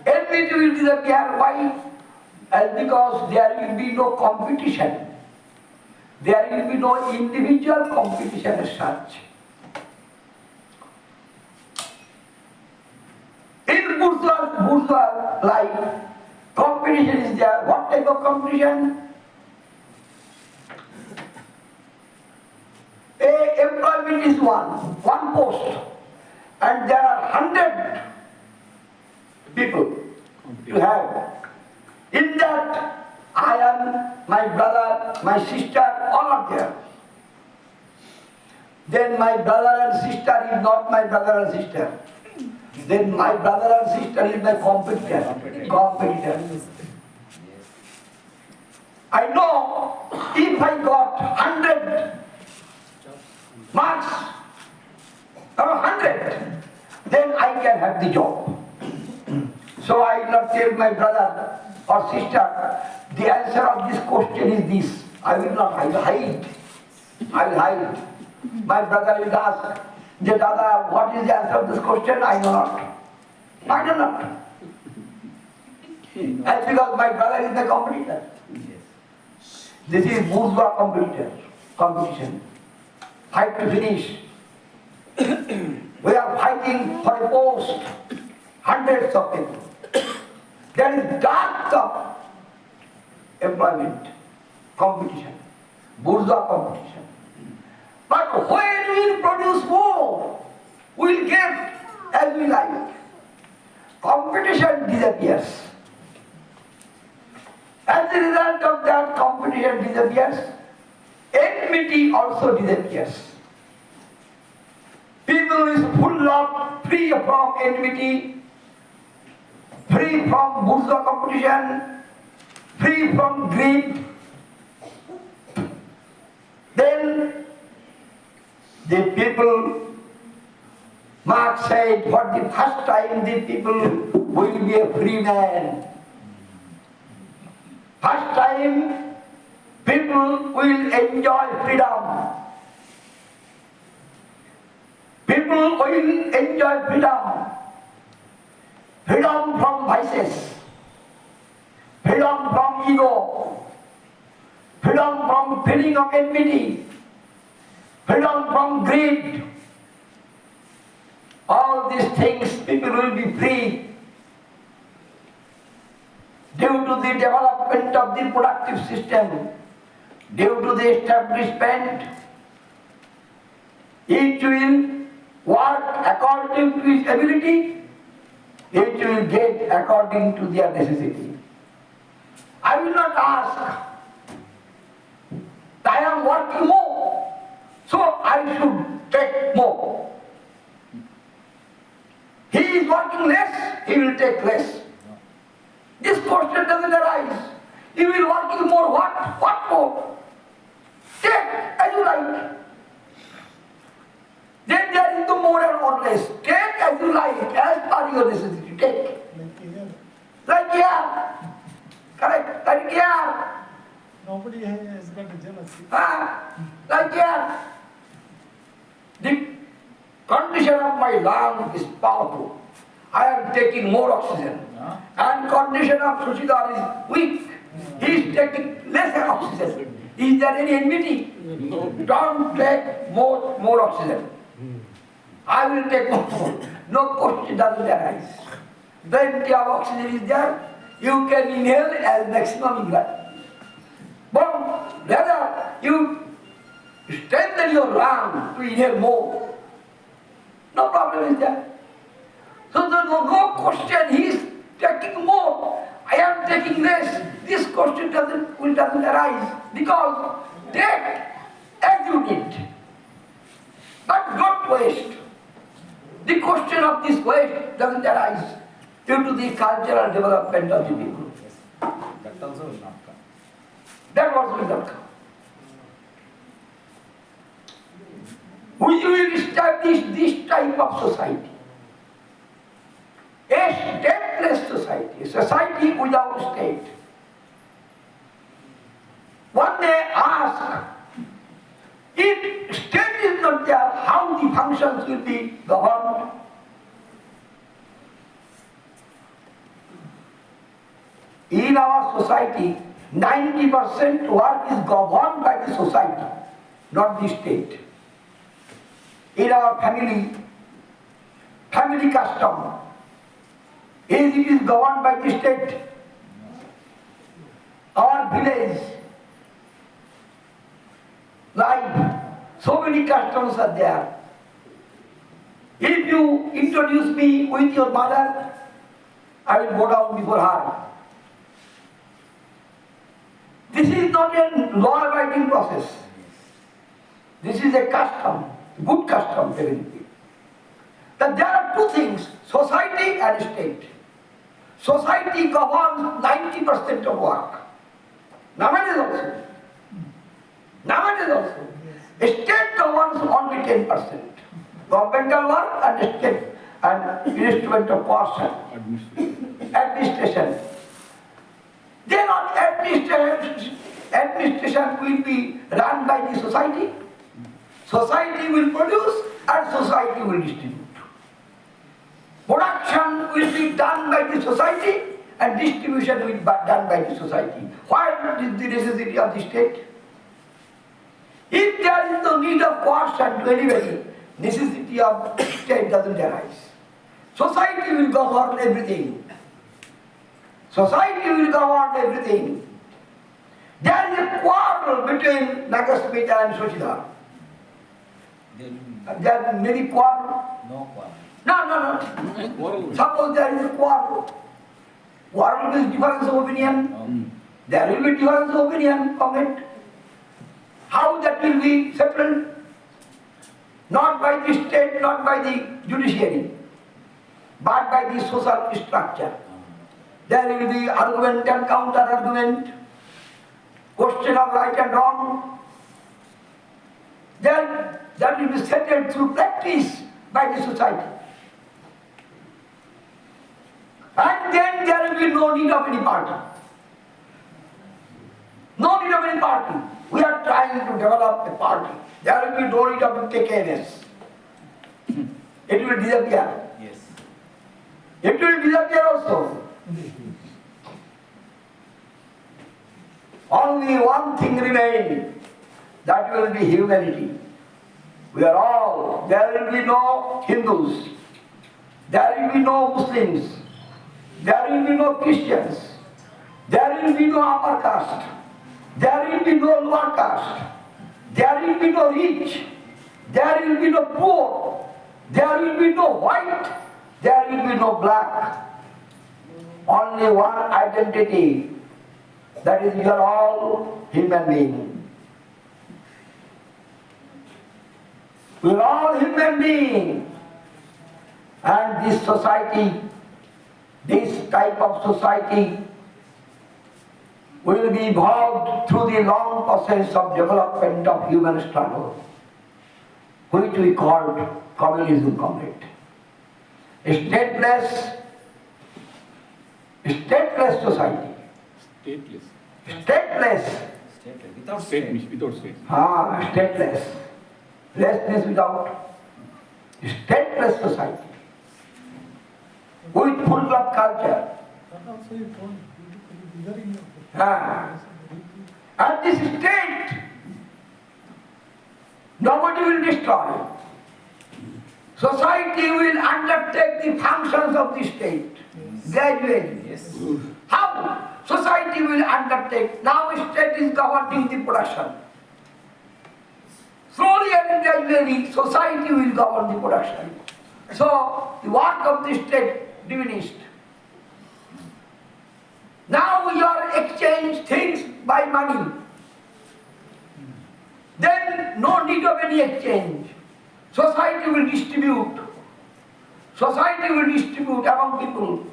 Enmity will disappear. Why? Because there will be no competition. There will be no individual competition as such. In bourgeois life, competition is there. What type of competition? Employment is one post, and there are 100 people to have. In that, I am, my brother, my sister, all are there. Then my brother and sister is not my brother and sister. Then my brother and sister is my competitor. I know if I got 100 marks or 100, then I can have the job. So I will not tell my brother or sister, the answer of this question is this. I will not hide. I will hide. My brother will ask, Dada, what is the answer of this question? I know not. I do not. That's because my brother is the competitor. This is bourgeois competition. Fight to finish. We are fighting for a post. Hundreds of people. There is dearth of employment, competition, bourgeois competition. But when we produce more, we will get as we like. Competition disappears. As a result of that, competition disappears. Enmity also disappears. People is full of, free from enmity, free from bourgeois competition, free from greed. Then the people, Marx said, for the first time the people will be a free man. First time people will enjoy freedom. People will enjoy freedom. Freedom from vices. Freedom from ego. Freedom from feeling of enmity. Freedom from greed. All these things people will be free due to the development of the productive system, due to the establishment. Each will work according to his ability, each will get according to their necessity. I will not ask, I am working more, so I should take more. He is working less, he will take less. This question doesn't arise. He will working more, what? What more? Take as you like. Then there is no more or less. Take as you like, as per your necessity. Take. Like here. Correct? Like here. Nobody has got a jealousy. Like here. The condition of my lung is powerful. I am taking more oxygen. And condition of Sushidhar is weak. He is taking less oxygen. Is there any enmity? No. Don't take more oxygen. I will take more. No question doesn't arise. Plenty of oxygen is there. You can inhale as maximum you like. But rather you strengthen your lung to inhale more. No problem is there. So there is no question. He is taking more. I am taking less. This question doesn't arise because take as you need. But don't waste. The question of this waste doesn't arise due to the cultural development of the people. That also will not come. That also will not come. We will establish this type of society. A stateless society, a society without state. One may ask, if state is not there, how the functions will be governed? In our society, 90% work is governed by the society, not the state. In our family custom, it is governed by the state. Our village life, so many customs are there. If you introduce me with your mother, I will go down before her. This is not a law-abiding process. This is a custom, good custom, definitely. That there are two things, society and state. Society governs 90% of work. Nowadays also. Nowadays also. State governs only 10%. Governmental work and state and instrument of person. Administration. Then on administration will be run by the society. Society will produce and society will distribute. Production will be done by the society and distribution will be done by the society. Why is the necessity of the state? If there is no need of coercion to anybody, necessity of state doesn't arise. Society will govern everything. Society will govern everything. There is a quarrel between Nagasmita and Sushita. There are many quarrels. No quarrel. No. Suppose there is a quarrel. Quarrel is difference of opinion. There will be difference of opinion from it. How that will be settled? Not by the state, not by the judiciary, but by the social structure. There will be argument and counter-argument, question of right and wrong. Then that will be settled through practice by the society. And then there will be no need of any party. No need of any party. We are trying to develop a party. There will be no need of AIKKMS. It will disappear. Yes. It will disappear also. Only one thing remains, that will be humanity. We are all, there will be no Hindus, there will be no Muslims, there will be no Christians, there will be no upper caste, there will be no lower caste, there will be no rich, there will be no poor, there will be no white, there will be no black. Only one identity, that is, we are all human beings. We are all human beings. And this society, this type of society will be evolved through the long process of development of human struggle, which we called communism, comrade. Stateless society. Stateless. Stateless. Without state. Without state. Stateless. Lessness without. Stateless society. With full of culture. And this state, nobody will destroy. Society will undertake the functions of the state gradually. Yes. How? Society will undertake. Now state is governing the production. Slowly and gradually society will govern the production. So the work of the state diminished. Now we are exchange things by money. Then no need of any exchange. Society will distribute. Society will distribute among people.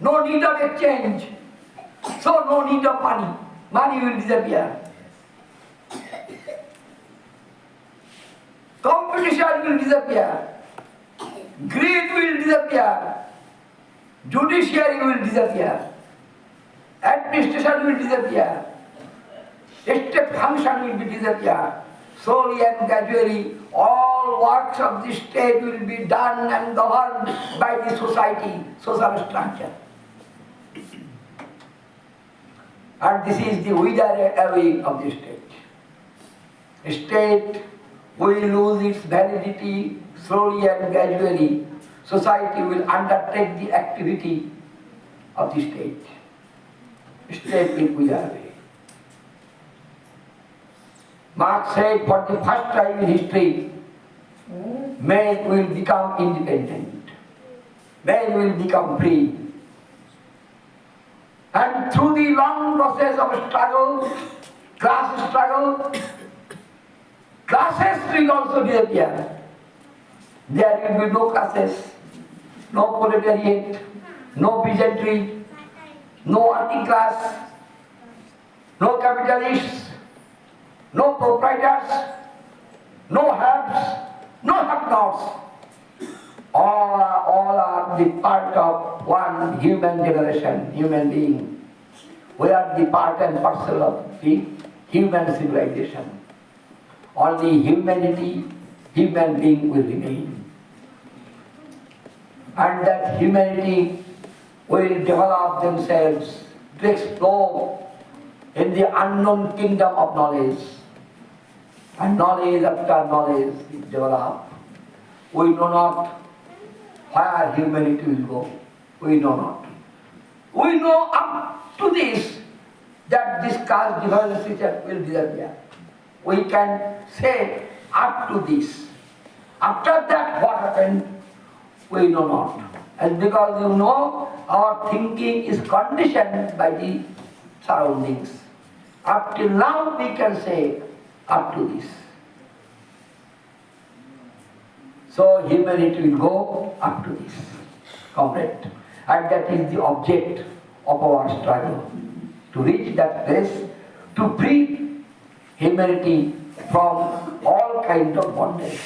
No need of exchange. So no need of money. Money will disappear. Competition will disappear. Greed will disappear. Judiciary will disappear. Administration will disappear. State function will be disappear. Slowly and gradually, all works of the state will be done and governed by the society, social structure. And this is the wither away of the state. State will lose its validity slowly and gradually. Society will undertake the activity of the state. State will wither away. Marx said, for the first time in history, man will become independent. Man will become free. And through the long process of struggle, class struggle, classes will also disappear. There will be no classes, no proletariat, no peasantry, no working class, no capitalists, no proprietors, no haves, no have-nots. All are the part of one human generation, human being. We are the part and parcel of the human civilization. Only humanity, human being will remain. And that humanity will develop themselves to explore in the unknown kingdom of knowledge. And knowledge after knowledge is developed. We know not where humanity will go. We know not. We know up to this that this caste difference will disappear. We can say up to this. After that what happened, we know not. And because you know, our thinking is conditioned by the surroundings. Up till now we can say up to this. So humanity will go up to this, comrade. And that is the object of our struggle. To reach that place, to free humanity from all kinds of bondage.